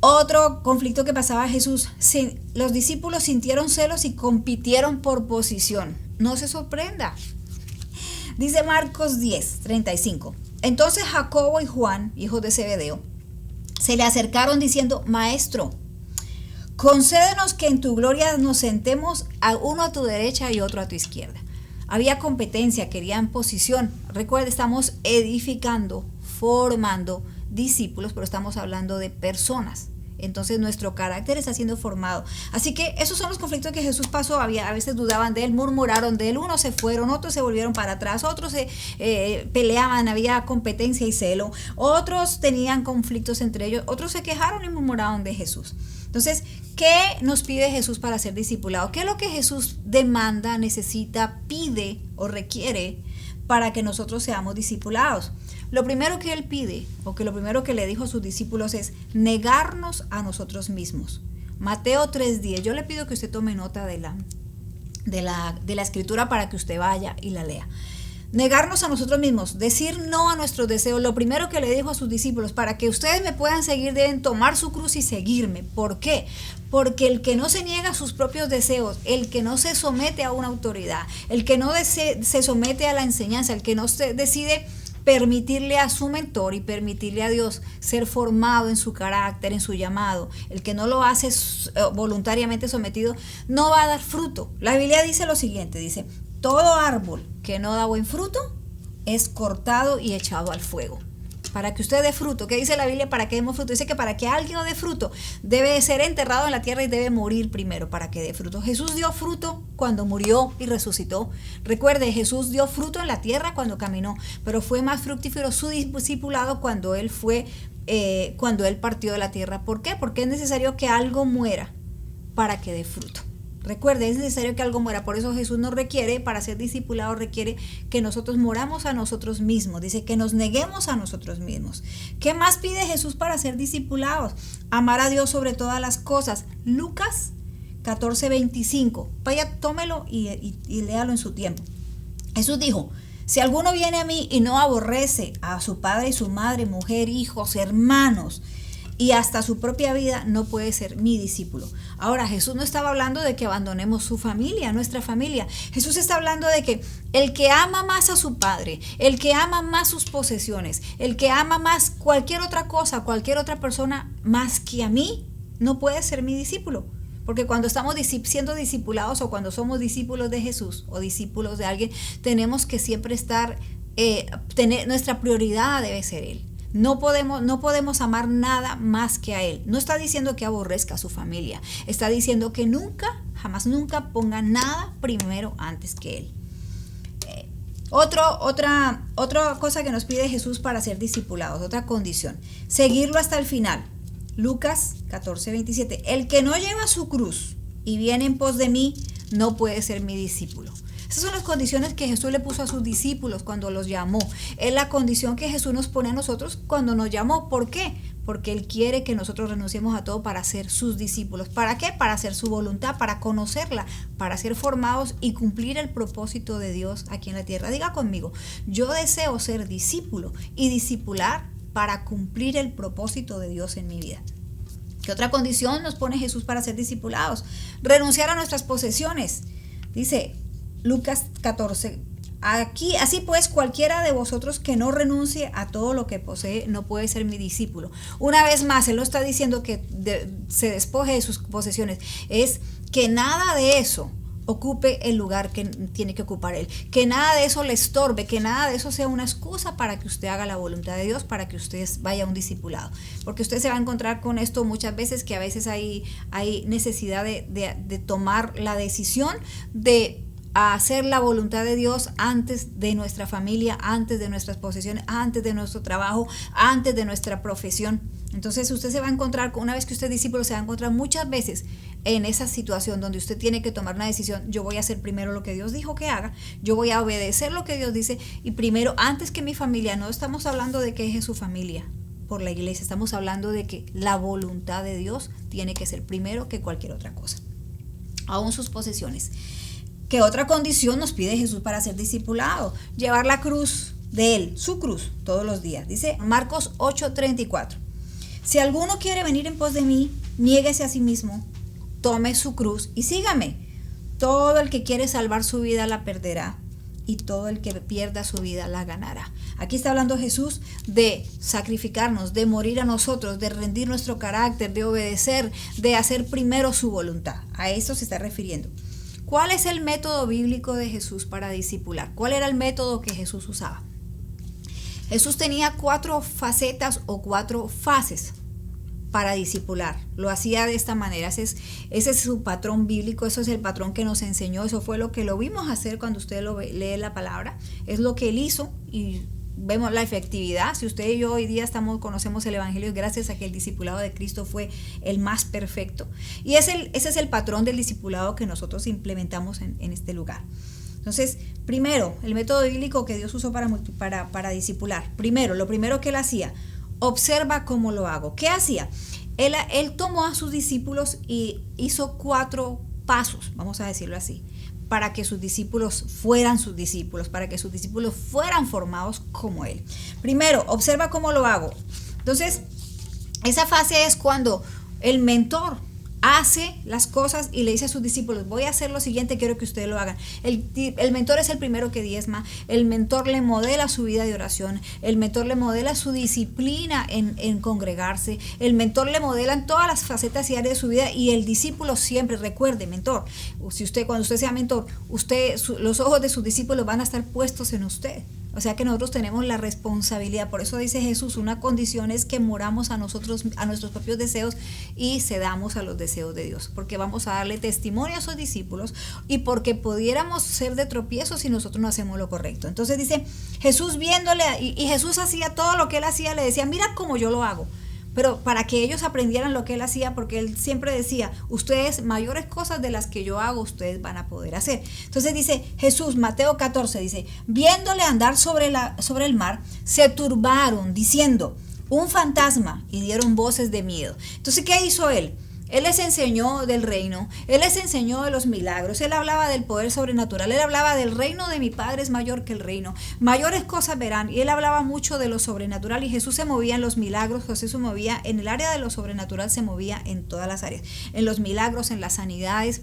Speaker 1: Otro conflicto que pasaba a Jesús, los discípulos sintieron celos y compitieron por posición. No se sorprenda. Dice Marcos 10:35. Entonces Jacobo y Juan, hijos de Zebedeo, se le acercaron diciendo, Maestro, concédenos que en tu gloria nos sentemos, uno a tu derecha y otro a tu izquierda. Había competencia, querían posición. Recuerda, estamos edificando, formando discípulos, pero estamos hablando de personas. Entonces nuestro carácter está siendo formado. Así que esos son los conflictos que Jesús pasó. A veces dudaban de él, murmuraron de él, unos se fueron, otros se volvieron para atrás, otros se peleaban, había competencia y celo, otros tenían conflictos entre ellos, otros se quejaron y murmuraron de Jesús. Entonces, ¿qué nos pide Jesús para ser discipulado? ¿Qué es lo que Jesús demanda, necesita, pide o requiere para que nosotros seamos discipulados? Lo primero que él pide, lo primero que le dijo a sus discípulos es negarnos a nosotros mismos. Mateo 3:10. Yo le pido que usted tome nota de la escritura para que usted vaya y la lea. Negarnos a nosotros mismos, decir no a nuestros deseos. Lo primero que le dijo a sus discípulos, para que ustedes me puedan seguir deben tomar su cruz y seguirme. ¿Por qué? Porque el que no se niega a sus propios deseos, el que no se somete a una autoridad, el que no se somete a la enseñanza, el que no se decide permitirle a su mentor y permitirle a Dios ser formado en su carácter, en su llamado, el que no lo hace voluntariamente sometido, no va a dar fruto. La Biblia dice lo siguiente, dice, todo árbol que no da buen fruto es cortado y echado al fuego. Para que usted dé fruto, ¿qué dice la Biblia? Para que demos fruto. Dice que para que alguien dé fruto, debe ser enterrado en la tierra y debe morir primero para que dé fruto. Jesús dio fruto cuando murió y resucitó. Recuerde, Jesús dio fruto en la tierra cuando caminó, pero fue más fructífero su discipulado cuando él partió de la tierra. ¿Por qué? Porque es necesario que algo muera para que dé fruto. Recuerde, es necesario que algo muera. Por eso Jesús nos requiere, para ser discipulado, requiere que nosotros moramos a nosotros mismos. Dice que nos neguemos a nosotros mismos. ¿Qué más pide Jesús para ser discipulados? Amar a Dios sobre todas las cosas. Lucas 14:25. Vaya, tómelo y léalo en su tiempo. Jesús dijo, si alguno viene a mí y no aborrece a su padre y su madre, mujer, hijos, hermanos, y hasta su propia vida, no puede ser mi discípulo. Ahora, Jesús no estaba hablando de que abandonemos su familia, nuestra familia. Jesús está hablando de que el que ama más a su padre, el que ama más sus posesiones, el que ama más cualquier otra cosa, cualquier otra persona más que a mí, no puede ser mi discípulo. Porque cuando estamos siendo discipulados o cuando somos discípulos de Jesús o discípulos de alguien, tenemos que siempre nuestra prioridad debe ser Él. No podemos amar nada más que a Él. No está diciendo que aborrezca a su familia. Está diciendo que jamás nunca ponga nada primero antes que Él. Otra cosa que nos pide Jesús para ser discipulados, otra condición, seguirlo hasta el final. Lucas 14:27. El que no lleva su cruz y viene en pos de mí, no puede ser mi discípulo. Esas son las condiciones que Jesús le puso a sus discípulos cuando los llamó. Es la condición que Jesús nos pone a nosotros cuando nos llamó. ¿Por qué? Porque Él quiere que nosotros renunciemos a todo para ser sus discípulos. ¿Para qué? Para hacer su voluntad, para conocerla, para ser formados y cumplir el propósito de Dios aquí en la tierra. Diga conmigo, yo deseo ser discípulo y discipular para cumplir el propósito de Dios en mi vida. ¿Qué otra condición nos pone Jesús para ser discipulados? Renunciar a nuestras posesiones. Dice Lucas 14, Aquí, así pues, cualquiera de vosotros que no renuncie a todo lo que posee no puede ser mi discípulo. Una vez más, él no está diciendo que se despoje de sus posesiones, es que nada de eso ocupe el lugar que tiene que ocupar él, que nada de eso le estorbe, que nada de eso sea una excusa para que usted haga la voluntad de Dios, para que usted vaya a un discipulado, porque usted se va a encontrar con esto muchas veces, que a veces hay necesidad de tomar la decisión de hacer la voluntad de Dios antes de nuestra familia, antes de nuestras posesiones, antes de nuestro trabajo, antes de nuestra profesión. Entonces usted se va a encontrar, una vez que usted es discípulo, se va a encontrar muchas veces en esa situación donde usted tiene que tomar una decisión. Yo voy a hacer primero lo que Dios dijo que haga, yo voy a obedecer lo que Dios dice, y primero, antes que mi familia. No estamos hablando de que es su familia por la iglesia, estamos hablando de que la voluntad de Dios tiene que ser primero que cualquier otra cosa, aún sus posesiones. ¿Qué otra condición nos pide Jesús para ser discipulado? Llevar la cruz de él, su cruz, todos los días. Dice Marcos 8:34. Si alguno quiere venir en pos de mí, niéguese a sí mismo, tome su cruz y sígame. Todo el que quiere salvar su vida la perderá, y todo el que pierda su vida la ganará. Aquí está hablando Jesús de sacrificarnos, de morir a nosotros, de rendir nuestro carácter, de obedecer, de hacer primero su voluntad. A eso se está refiriendo. ¿Cuál es el método bíblico de Jesús para discipular? ¿Cuál era el método que Jesús usaba? Jesús tenía 4 facetas o 4 fases para discipular. Lo hacía de esta manera. Ese es su patrón bíblico, eso es el patrón que nos enseñó, eso fue lo que lo vimos hacer cuando usted lee la palabra, es lo que él hizo y vemos la efectividad. Si usted y yo hoy día conocemos el evangelio gracias a que el discipulado de Cristo fue el más perfecto, y ese es el patrón del discipulado que nosotros implementamos en este lugar. Entonces, primero, el método bíblico que Dios usó para discipular. Lo primero que él hacía, observa cómo lo hago. ¿Qué hacía? Él tomó a sus discípulos y hizo 4 pasos, vamos a decirlo así, para que sus discípulos fueran sus discípulos, para que sus discípulos fueran formados como él. Primero, observa cómo lo hago. Entonces, esa fase es cuando el mentor hace las cosas y le dice a sus discípulos, voy a hacer lo siguiente, quiero que ustedes lo hagan. El mentor es el primero que diezma, el mentor le modela su vida de oración, el mentor le modela su disciplina en congregarse, el mentor le modela en todas las facetas y áreas de su vida, y el discípulo siempre, recuerde, mentor, cuando usted sea mentor, los ojos de sus discípulos van a estar puestos en usted. O sea que nosotros tenemos la responsabilidad. Por eso dice Jesús, una condición es que moramos a nosotros, a nuestros propios deseos, y cedamos a los deseos de Dios, porque vamos a darle testimonio a sus discípulos y porque pudiéramos ser de tropiezo si nosotros no hacemos lo correcto. Entonces dice Jesús, viéndole, y Jesús hacía todo lo que él hacía, le decía, mira cómo yo lo hago. Pero para que ellos aprendieran lo que él hacía, porque él siempre decía, ustedes, mayores cosas de las que yo hago, ustedes van a poder hacer. Entonces dice Jesús, Mateo 14, dice, viéndole andar sobre el mar, se turbaron, diciendo, un fantasma, y dieron voces de miedo. Entonces, ¿qué hizo él? Él les enseñó del reino, él les enseñó de los milagros, él hablaba del poder sobrenatural, él hablaba del reino de mi Padre es mayor que el reino, mayores cosas verán, y él hablaba mucho de lo sobrenatural, y Jesús se movía en los milagros, Jesús se movía en el área de lo sobrenatural, se movía en todas las áreas, en los milagros, en las sanidades,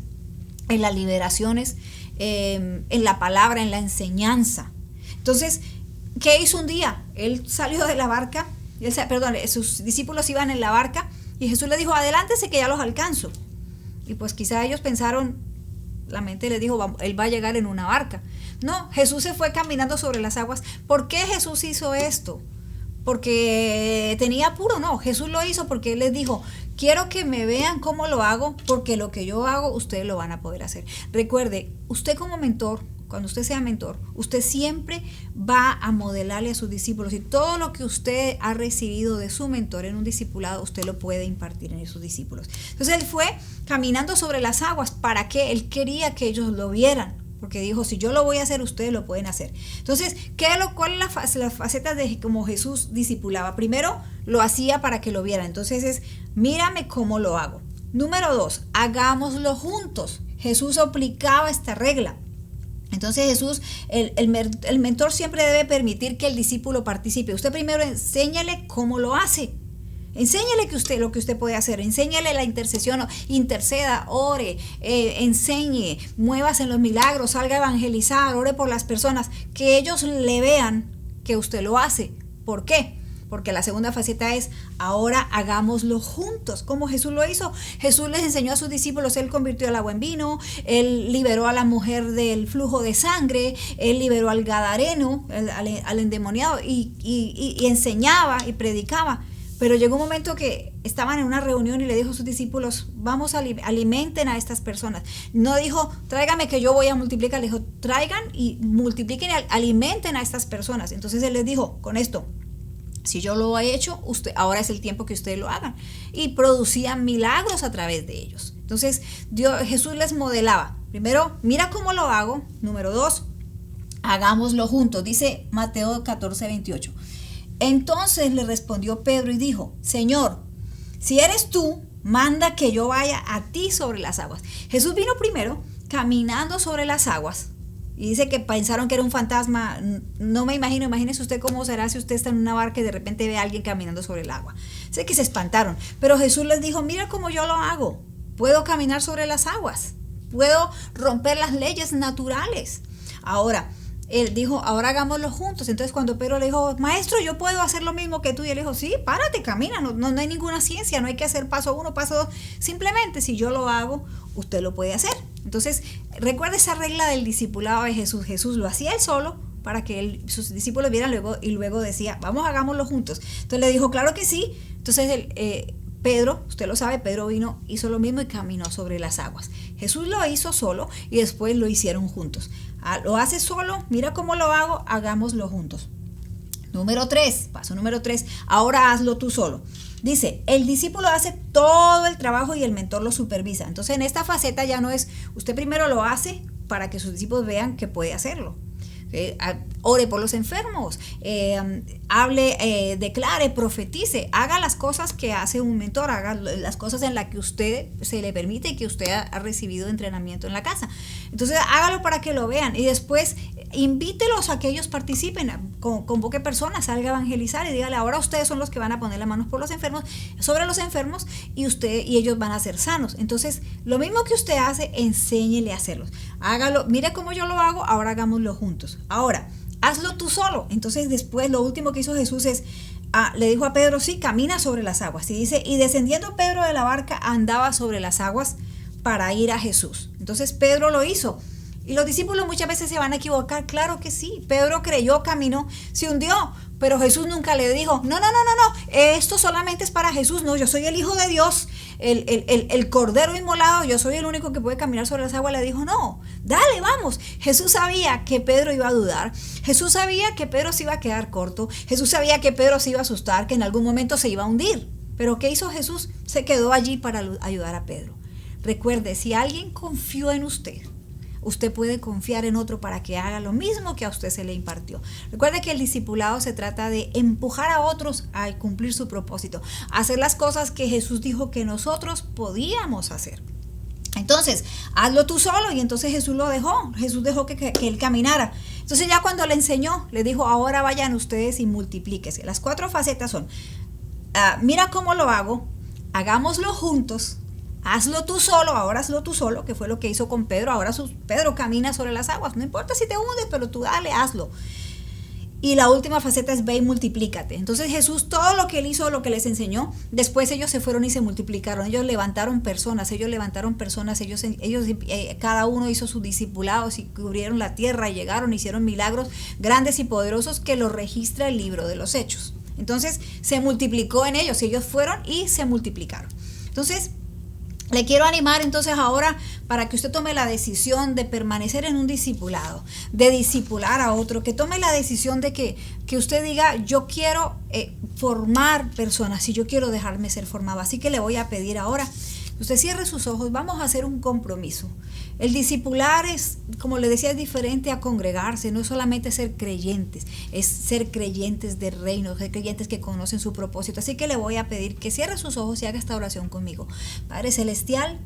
Speaker 1: en las liberaciones, en la palabra, en la enseñanza. Entonces, ¿qué hizo un día? Él salió de la barca, sus discípulos iban en la barca, y Jesús le dijo, adelántense que ya los alcanzo. Y pues quizá ellos pensaron, la mente les dijo, él va a llegar en una barca. No, Jesús se fue caminando sobre las aguas. ¿Por qué Jesús hizo esto? ¿Porque tenía apuro? No, Jesús lo hizo porque él les dijo, quiero que me vean cómo lo hago, porque lo que yo hago, ustedes lo van a poder hacer. Recuerde, usted como mentor, cuando usted sea mentor, usted siempre va a modelarle a sus discípulos, y todo lo que usted ha recibido de su mentor en un discipulado, usted lo puede impartir en esos discípulos. Entonces él fue caminando sobre las aguas. ¿Para qué? Él quería que ellos lo vieran, porque dijo, si yo lo voy a hacer, ustedes lo pueden hacer. Entonces, ¿cuál es las facetas de cómo Jesús discipulaba? Primero, lo hacía para que lo vieran. Entonces es, mírame cómo lo hago. Número 2, hagámoslo juntos. Jesús aplicaba esta regla. Entonces Jesús, el mentor siempre debe permitir que el discípulo participe. Usted primero enséñale cómo lo hace. Enséñele lo que usted puede hacer, enséñele la intercesión, interceda, ore, enseñe, muévase en los milagros, salga a evangelizar, ore por las personas, que ellos le vean que usted lo hace. ¿Por qué? Porque la segunda faceta es, ahora hagámoslo juntos, como Jesús lo hizo. Jesús les enseñó a sus discípulos, Él convirtió el agua en vino, Él liberó a la mujer del flujo de sangre, Él liberó al gadareno, al endemoniado, y enseñaba y predicaba. Pero llegó un momento que estaban en una reunión y le dijo a sus discípulos, vamos, alimenten a estas personas. No dijo, tráigame que yo voy a multiplicar, le dijo, traigan y multipliquen, alimenten a estas personas. Entonces Él les dijo, con esto, si yo lo he hecho, ahora es el tiempo que ustedes lo hagan. Y producían milagros a través de ellos. Entonces Jesús les modelaba. Primero, mira cómo lo hago. Número 2, hagámoslo juntos. Dice Mateo 14:28. Entonces le respondió Pedro y dijo, Señor, si eres tú, manda que yo vaya a ti sobre las aguas. Jesús vino primero caminando sobre las aguas. Y dice que pensaron que era un fantasma. No me imagino, imagínese usted cómo será si usted está en una barca y de repente ve a alguien caminando sobre el agua. Sé que se espantaron, pero Jesús les dijo, mira cómo yo lo hago. Puedo caminar sobre las aguas, puedo romper las leyes naturales. Ahora, Él dijo, ahora hagámoslo juntos. Entonces cuando Pedro le dijo, maestro, yo puedo hacer lo mismo que tú. Y él dijo, sí, párate, camina, no hay ninguna ciencia, no hay que hacer paso 1, paso 2. Simplemente si yo lo hago, usted lo puede hacer. Entonces, recuerda esa regla del discipulado de Jesús. Jesús lo hacía él solo para que sus discípulos vieran y luego decía, vamos, hagámoslo juntos. Entonces le dijo, claro que sí. Entonces Pedro, usted lo sabe, Pedro vino, hizo lo mismo y caminó sobre las aguas. Jesús lo hizo solo y después lo hicieron juntos. Lo hace solo, mira cómo lo hago, hagámoslo juntos. Paso número 3, ahora hazlo tú solo. Dice, el discípulo hace todo el trabajo y el mentor lo supervisa. Entonces en esta faceta ya no es, usted primero lo hace para que sus discípulos vean que puede hacerlo. Ore por los enfermos, hable, declare, profetice, haga las cosas que hace un mentor, haga las cosas en las que usted se le permite y que usted ha recibido entrenamiento en la casa. Entonces hágalo para que lo vean y después invítelos a que ellos participen, convoque personas, salga a evangelizar y dígale, ahora ustedes son los que van a poner las manos sobre los enfermos y ellos van a ser sanos. Entonces lo mismo que usted hace, enséñele a hacerlos. Hágalo, mire cómo yo lo hago, ahora hagámoslo juntos. Ahora, hazlo tú solo. Entonces después lo último que hizo Jesús es, le dijo a Pedro, sí, camina sobre las aguas. Y dice, y descendiendo Pedro de la barca andaba sobre las aguas para ir a Jesús. Entonces Pedro lo hizo. Y los discípulos muchas veces se van a equivocar. Claro que sí, Pedro creyó, caminó, se hundió. Pero Jesús nunca le dijo, no, esto solamente es para Jesús. No, yo soy el Hijo de Dios, el Cordero inmolado, yo soy el único que puede caminar sobre las aguas. Le dijo, no, dale, vamos. Jesús sabía que Pedro iba a dudar. Jesús sabía que Pedro se iba a quedar corto. Jesús sabía que Pedro se iba a asustar, que en algún momento se iba a hundir. Pero ¿qué hizo Jesús? Se quedó allí para ayudar a Pedro. Recuerde, si alguien confió en usted, usted puede confiar en otro para que haga lo mismo que a usted se le impartió. Recuerde que el discipulado se trata de empujar a otros a cumplir su propósito, hacer las cosas que Jesús dijo que nosotros podíamos hacer. Entonces, hazlo tú solo, y entonces Jesús lo dejó. Jesús dejó que él caminara. Entonces ya cuando le enseñó, le dijo, ahora vayan ustedes y multiplíquense. Las 4 facetas son, mira cómo lo hago, hagámoslo juntos, hazlo tú solo, ahora hazlo tú solo, que fue lo que hizo con Pedro. Ahora Pedro camina sobre las aguas, no importa si te hundes, pero tú dale, hazlo. Y la última faceta es ve y multiplícate. Entonces Jesús, todo lo que él hizo, lo que les enseñó, después ellos se fueron y se multiplicaron. Ellos levantaron personas, cada uno hizo sus discipulados y cubrieron la tierra y llegaron, hicieron milagros grandes y poderosos que los registra el libro de los Hechos. Entonces se multiplicó en ellos, ellos fueron y se multiplicaron. Entonces le quiero animar entonces ahora para que usted tome la decisión de permanecer en un discipulado, de discipular a otro, que tome la decisión de que usted diga, yo quiero formar personas y yo quiero dejarme ser formado. Así que le voy a pedir ahora que usted cierre sus ojos, vamos a hacer un compromiso. El discipular es, como le decía, es diferente a congregarse, no es solamente ser creyentes, es ser creyentes del reino, ser creyentes que conocen su propósito. Así que le voy a pedir que cierre sus ojos y haga esta oración conmigo. Padre Celestial,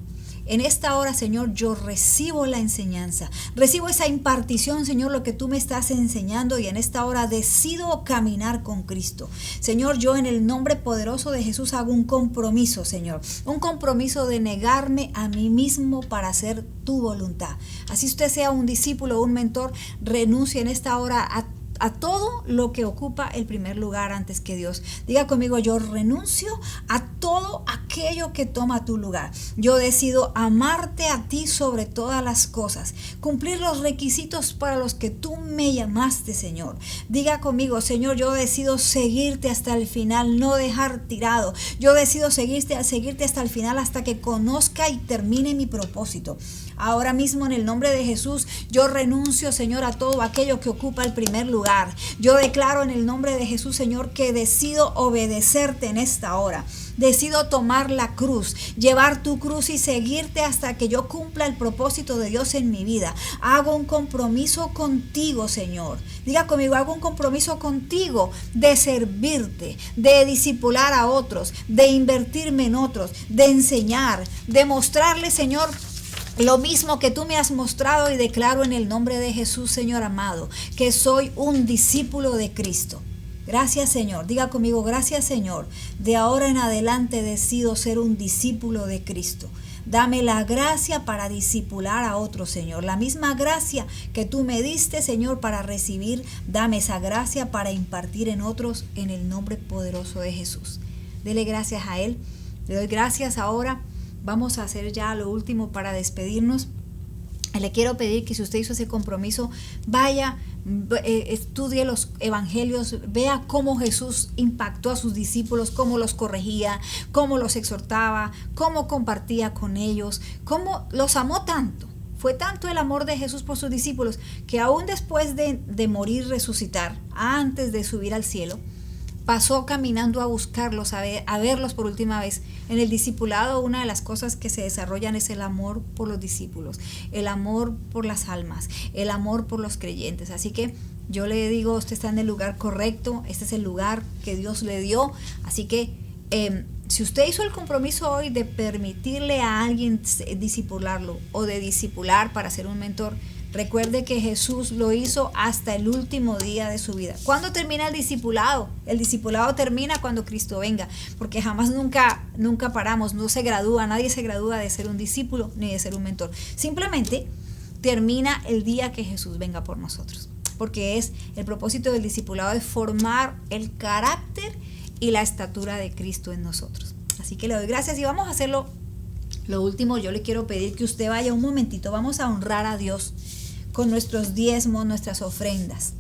Speaker 1: En esta hora, Señor, yo recibo la enseñanza, recibo esa impartición, Señor, lo que tú me estás enseñando, y en esta hora decido caminar con Cristo. Señor, yo en el nombre poderoso de Jesús hago un compromiso, Señor, un compromiso de negarme a mí mismo para hacer tu voluntad. Así usted sea un discípulo o un mentor, renuncie en esta hora a todo lo que ocupa el primer lugar antes que Dios. Diga conmigo: yo renuncio a todo aquello que toma tu lugar. Yo decido amarte a ti sobre todas las cosas, cumplir los requisitos para los que tú me llamaste, Señor. Diga conmigo: Señor, yo decido seguirte hasta el final, no dejar tirado. Yo decido seguirte hasta el final, hasta que conozca y termine mi propósito. Ahora mismo, en el nombre de Jesús, yo renuncio, Señor, a todo aquello que ocupa el primer lugar. Yo declaro en el nombre de Jesús, Señor, que decido obedecerte en esta hora. Decido tomar la cruz, llevar tu cruz y seguirte hasta que yo cumpla el propósito de Dios en mi vida. Hago un compromiso contigo, Señor. Diga conmigo: hago un compromiso contigo de servirte, de discipular a otros, de invertirme en otros, de enseñar, de mostrarle, Señor, lo mismo que tú me has mostrado, y declaro en el nombre de Jesús, Señor amado, que soy un discípulo de Cristo. Gracias, Señor. Diga conmigo: gracias, Señor. De ahora en adelante decido ser un discípulo de Cristo. Dame la gracia para discipular a otros, Señor. La misma gracia que tú me diste, Señor, para recibir, dame esa gracia para impartir en otros, en el nombre poderoso de Jesús. Dele gracias a Él. Le doy gracias ahora. Vamos a hacer ya lo último para despedirnos. Le quiero pedir que si usted hizo ese compromiso, vaya, estudie los evangelios, vea cómo Jesús impactó a sus discípulos, cómo los corregía, cómo los exhortaba, cómo compartía con ellos, cómo los amó tanto. Fue tanto el amor de Jesús por sus discípulos que aún después de morir, resucitar, antes de subir al cielo, pasó caminando a buscarlos, a verlos por última vez. En el discipulado, una de las cosas que se desarrollan es el amor por los discípulos, el amor por las almas, el amor por los creyentes. Así que yo le digo: usted está en el lugar correcto, este es el lugar que Dios le dio. Así que si usted hizo el compromiso hoy de permitirle a alguien discipularlo, o de discipular para ser un mentor, recuerde que Jesús lo hizo hasta el último día de su vida. ¿Cuándo termina el discipulado? El discipulado termina cuando Cristo venga, porque jamás nunca paramos, no se gradúa, nadie se gradúa de ser un discípulo ni de ser un mentor. Simplemente termina el día que Jesús venga por nosotros, porque el propósito del discipulado es formar el carácter y la estatura de Cristo en nosotros. Así que le doy gracias y vamos a hacerlo. Lo último, yo le quiero pedir que usted vaya un momentito, vamos a honrar a Dios con nuestros diezmos, nuestras ofrendas.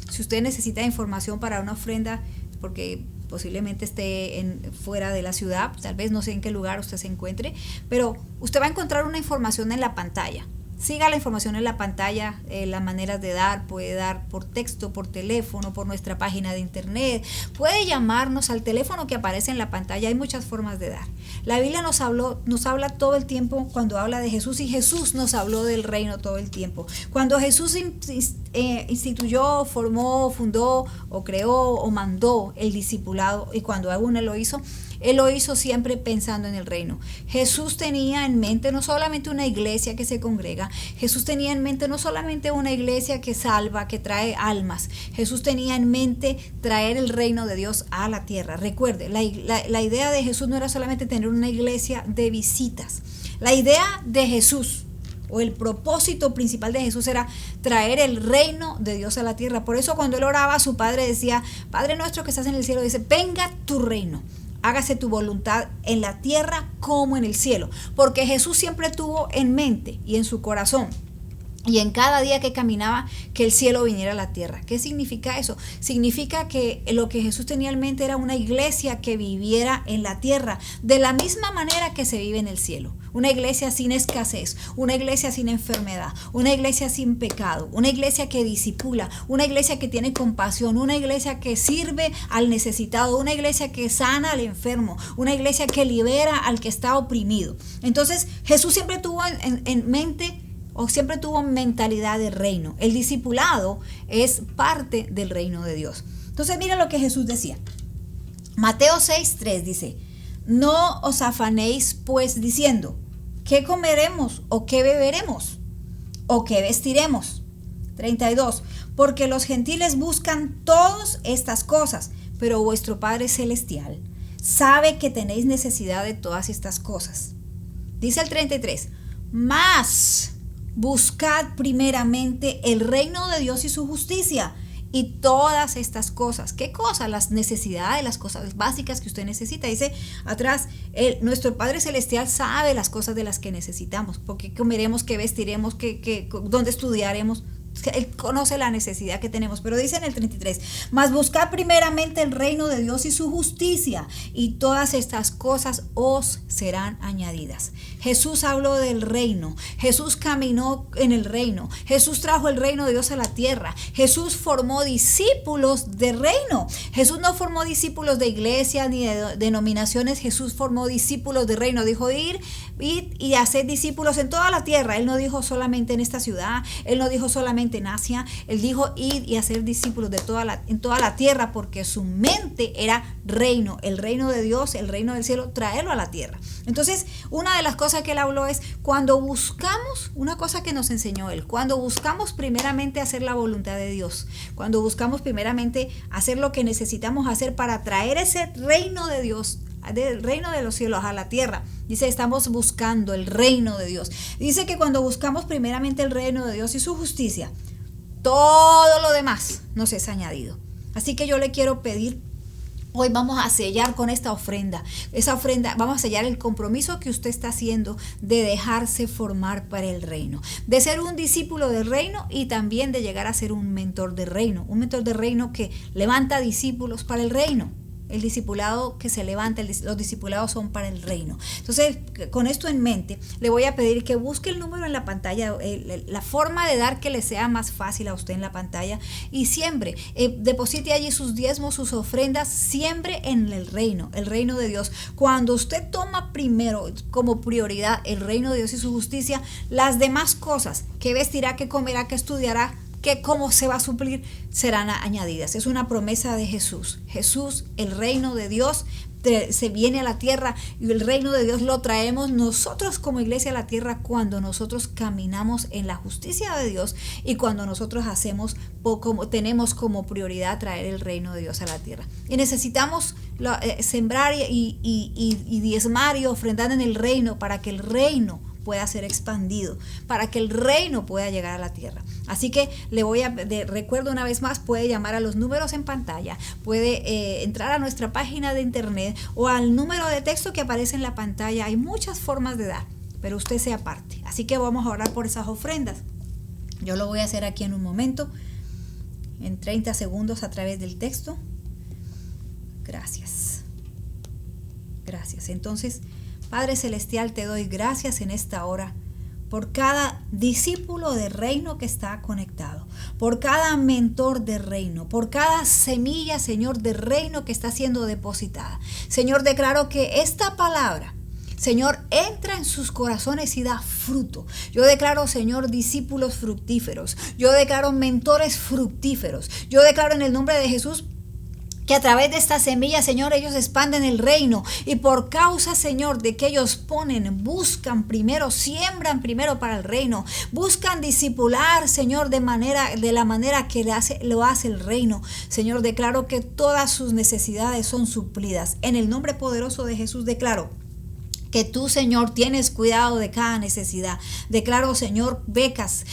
Speaker 1: Si usted necesita información para una ofrenda, porque posiblemente esté fuera de la ciudad, tal vez no sé en qué lugar usted se encuentre, pero usted va a encontrar una información en la pantalla. Siga la información en la pantalla, las maneras de dar. Puede dar por texto, por teléfono, por nuestra página de internet. Puede llamarnos al teléfono que aparece en la pantalla. Hay muchas formas de dar. La Biblia nos habla todo el tiempo cuando habla de Jesús, y Jesús nos habló del reino todo el tiempo. Cuando Jesús instituyó, formó, fundó o creó o mandó el discipulado, y cuando aún Él lo hizo siempre pensando en el reino. Jesús tenía en mente no solamente una iglesia que se congrega, Jesús tenía en mente no solamente una iglesia que salva, que trae almas. Jesús tenía en mente traer el reino de Dios a la tierra. Recuerde, la idea de Jesús no era solamente tener una iglesia de visitas. La idea de Jesús, o el propósito principal de Jesús, era traer el reino de Dios a la tierra. Por eso cuando Él oraba a su Padre decía: Padre nuestro que estás en el cielo, dice: venga tu reino, hágase tu voluntad en la tierra como en el cielo. Porque Jesús siempre tuvo en mente y en su corazón, y en cada día que caminaba, que el cielo viniera a la tierra. ¿Qué significa eso? Significa que lo que Jesús tenía en mente era una iglesia que viviera en la tierra de la misma manera que se vive en el cielo. Una iglesia sin escasez, una iglesia sin enfermedad, una iglesia sin pecado, una iglesia que discipula, una iglesia que tiene compasión, una iglesia que sirve al necesitado, una iglesia que sana al enfermo, una iglesia que libera al que está oprimido. Entonces Jesús siempre tuvo en mente, o siempre tuvo mentalidad de reino. El discipulado es parte del reino de Dios. Entonces mira lo que Jesús decía. Mateo 6:3 dice: no os afanéis pues diciendo, ¿qué comeremos o qué beberemos o qué vestiremos? 32. Porque los gentiles buscan todas estas cosas, pero vuestro Padre Celestial sabe que tenéis necesidad de todas estas cosas. Dice el 33. Mas buscad primeramente el reino de Dios y su justicia, y todas estas cosas. ¿Qué cosas? Las necesidades, las cosas básicas que usted necesita. Dice atrás, nuestro Padre Celestial sabe las cosas de las que necesitamos. Porque comeremos, qué vestiremos, dónde estudiaremos. Él conoce la necesidad que tenemos, pero dice en el 33, mas buscad primeramente el reino de Dios y su justicia, y todas estas cosas os serán añadidas. Jesús habló del reino, Jesús caminó en el reino, Jesús trajo el reino de Dios a la tierra, Jesús formó discípulos de reino. Jesús no formó discípulos de iglesia ni de denominaciones, Jesús formó discípulos de reino. Dijo ir y hacer discípulos en toda la tierra. Él no dijo solamente en esta ciudad, Él no dijo solamente en Asia, Él dijo ir y hacer discípulos en toda la tierra, porque su mente era reino, el reino de Dios, el reino del cielo, traerlo a la tierra. Entonces, una de las cosas que Él habló es, cuando buscamos, una cosa que nos enseñó Él, cuando buscamos primeramente hacer la voluntad de Dios, cuando buscamos primeramente hacer lo que necesitamos hacer para traer ese reino de Dios, del reino de los cielos a la tierra. Dice, estamos buscando el reino de Dios. Dice que cuando buscamos primeramente el reino de Dios y su justicia, todo lo demás nos es añadido. Así que yo le quiero pedir, hoy vamos a sellar con esta ofrenda. Esa ofrenda, vamos a sellar el compromiso que usted está haciendo de dejarse formar para el reino, de ser un discípulo del reino y también de llegar a ser un mentor de reino. Un mentor de reino que levanta discípulos para el reino. El discipulado que se levanta, los discipulados son para el reino. Entonces, con esto en mente, le voy a pedir que busque el número en la pantalla, la forma de dar que le sea más fácil a usted en la pantalla, y siembre, deposite allí sus diezmos, sus ofrendas, siembre en el reino de Dios. Cuando usted toma primero como prioridad el reino de Dios y su justicia, las demás cosas, que vestirá, que comerá, que estudiará, que cómo se va a suplir, serán añadidas. Es una promesa de Jesús. Jesús, el reino de Dios, se viene a la tierra, y el reino de Dios lo traemos nosotros como iglesia a la tierra cuando nosotros caminamos en la justicia de Dios y cuando nosotros tenemos como prioridad traer el reino de Dios a la tierra. Y necesitamos sembrar y diezmar y ofrendar en el reino para que el reino pueda ser expandido, para que el reino pueda llegar a la tierra. Así que recuerdo una vez más, puede llamar a los números en pantalla, puede entrar a nuestra página de internet o al número de texto que aparece en la pantalla. Hay muchas formas de dar, pero usted sea parte. Así que vamos a orar por esas ofrendas. Yo lo voy a hacer aquí en un momento, en 30 segundos a través del texto. Gracias. Gracias. Entonces, Padre Celestial, te doy gracias en esta hora por cada discípulo de reino que está conectado, por cada mentor de reino, por cada semilla, Señor, de reino que está siendo depositada. Señor, declaro que esta palabra, Señor, entra en sus corazones y da fruto. Yo declaro, Señor, discípulos fructíferos. Yo declaro mentores fructíferos. Yo declaro en el nombre de Jesús que a través de esta semilla, Señor, ellos expanden el reino, y por causa, Señor, de que ellos buscan primero, siembran primero para el reino, buscan discipular, Señor, de la manera que lo hace el reino. Señor, declaro que todas sus necesidades son suplidas. En el nombre poderoso de Jesús declaro que tú, Señor, tienes cuidado de cada necesidad. Declaro, Señor, becas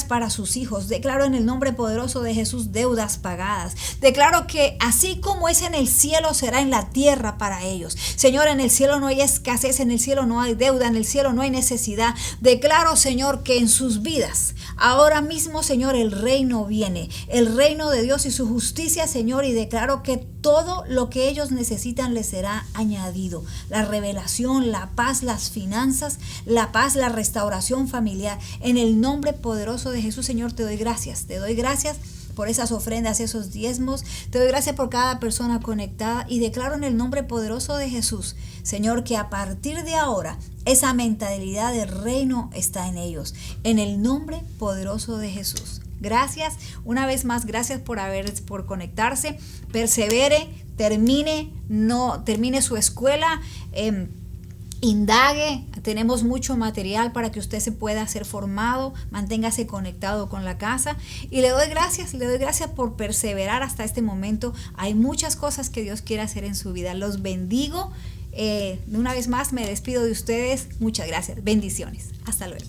Speaker 1: para sus hijos. Declaro en el nombre poderoso de Jesús deudas pagadas. Declaro que así como es en el cielo, será en la tierra para ellos. Señor, en el cielo no hay escasez, en el cielo no hay deuda, en el cielo no hay necesidad. Declaro, Señor, que en sus vidas, ahora mismo, Señor, el reino viene, el reino de Dios y su justicia, Señor, y declaro que todo lo que ellos necesitan les será añadido. La revelación, la paz, las finanzas, la paz, la restauración familiar. En el nombre poderoso de Jesús, Señor, te doy gracias. Te doy gracias por esas ofrendas, esos diezmos. Te doy gracias por cada persona conectada, y declaro en el nombre poderoso de Jesús, Señor, que a partir de ahora esa mentalidad de reino está en ellos. En el nombre poderoso de Jesús. Gracias, una vez más, gracias por conectarse. Persevere, termine su escuela, indague, tenemos mucho material para que usted se pueda ser formado, manténgase conectado con la casa. Y le doy gracias por perseverar hasta este momento. Hay muchas cosas que Dios quiere hacer en su vida. Los bendigo. Una vez más me despido de ustedes. Muchas gracias. Bendiciones. Hasta luego.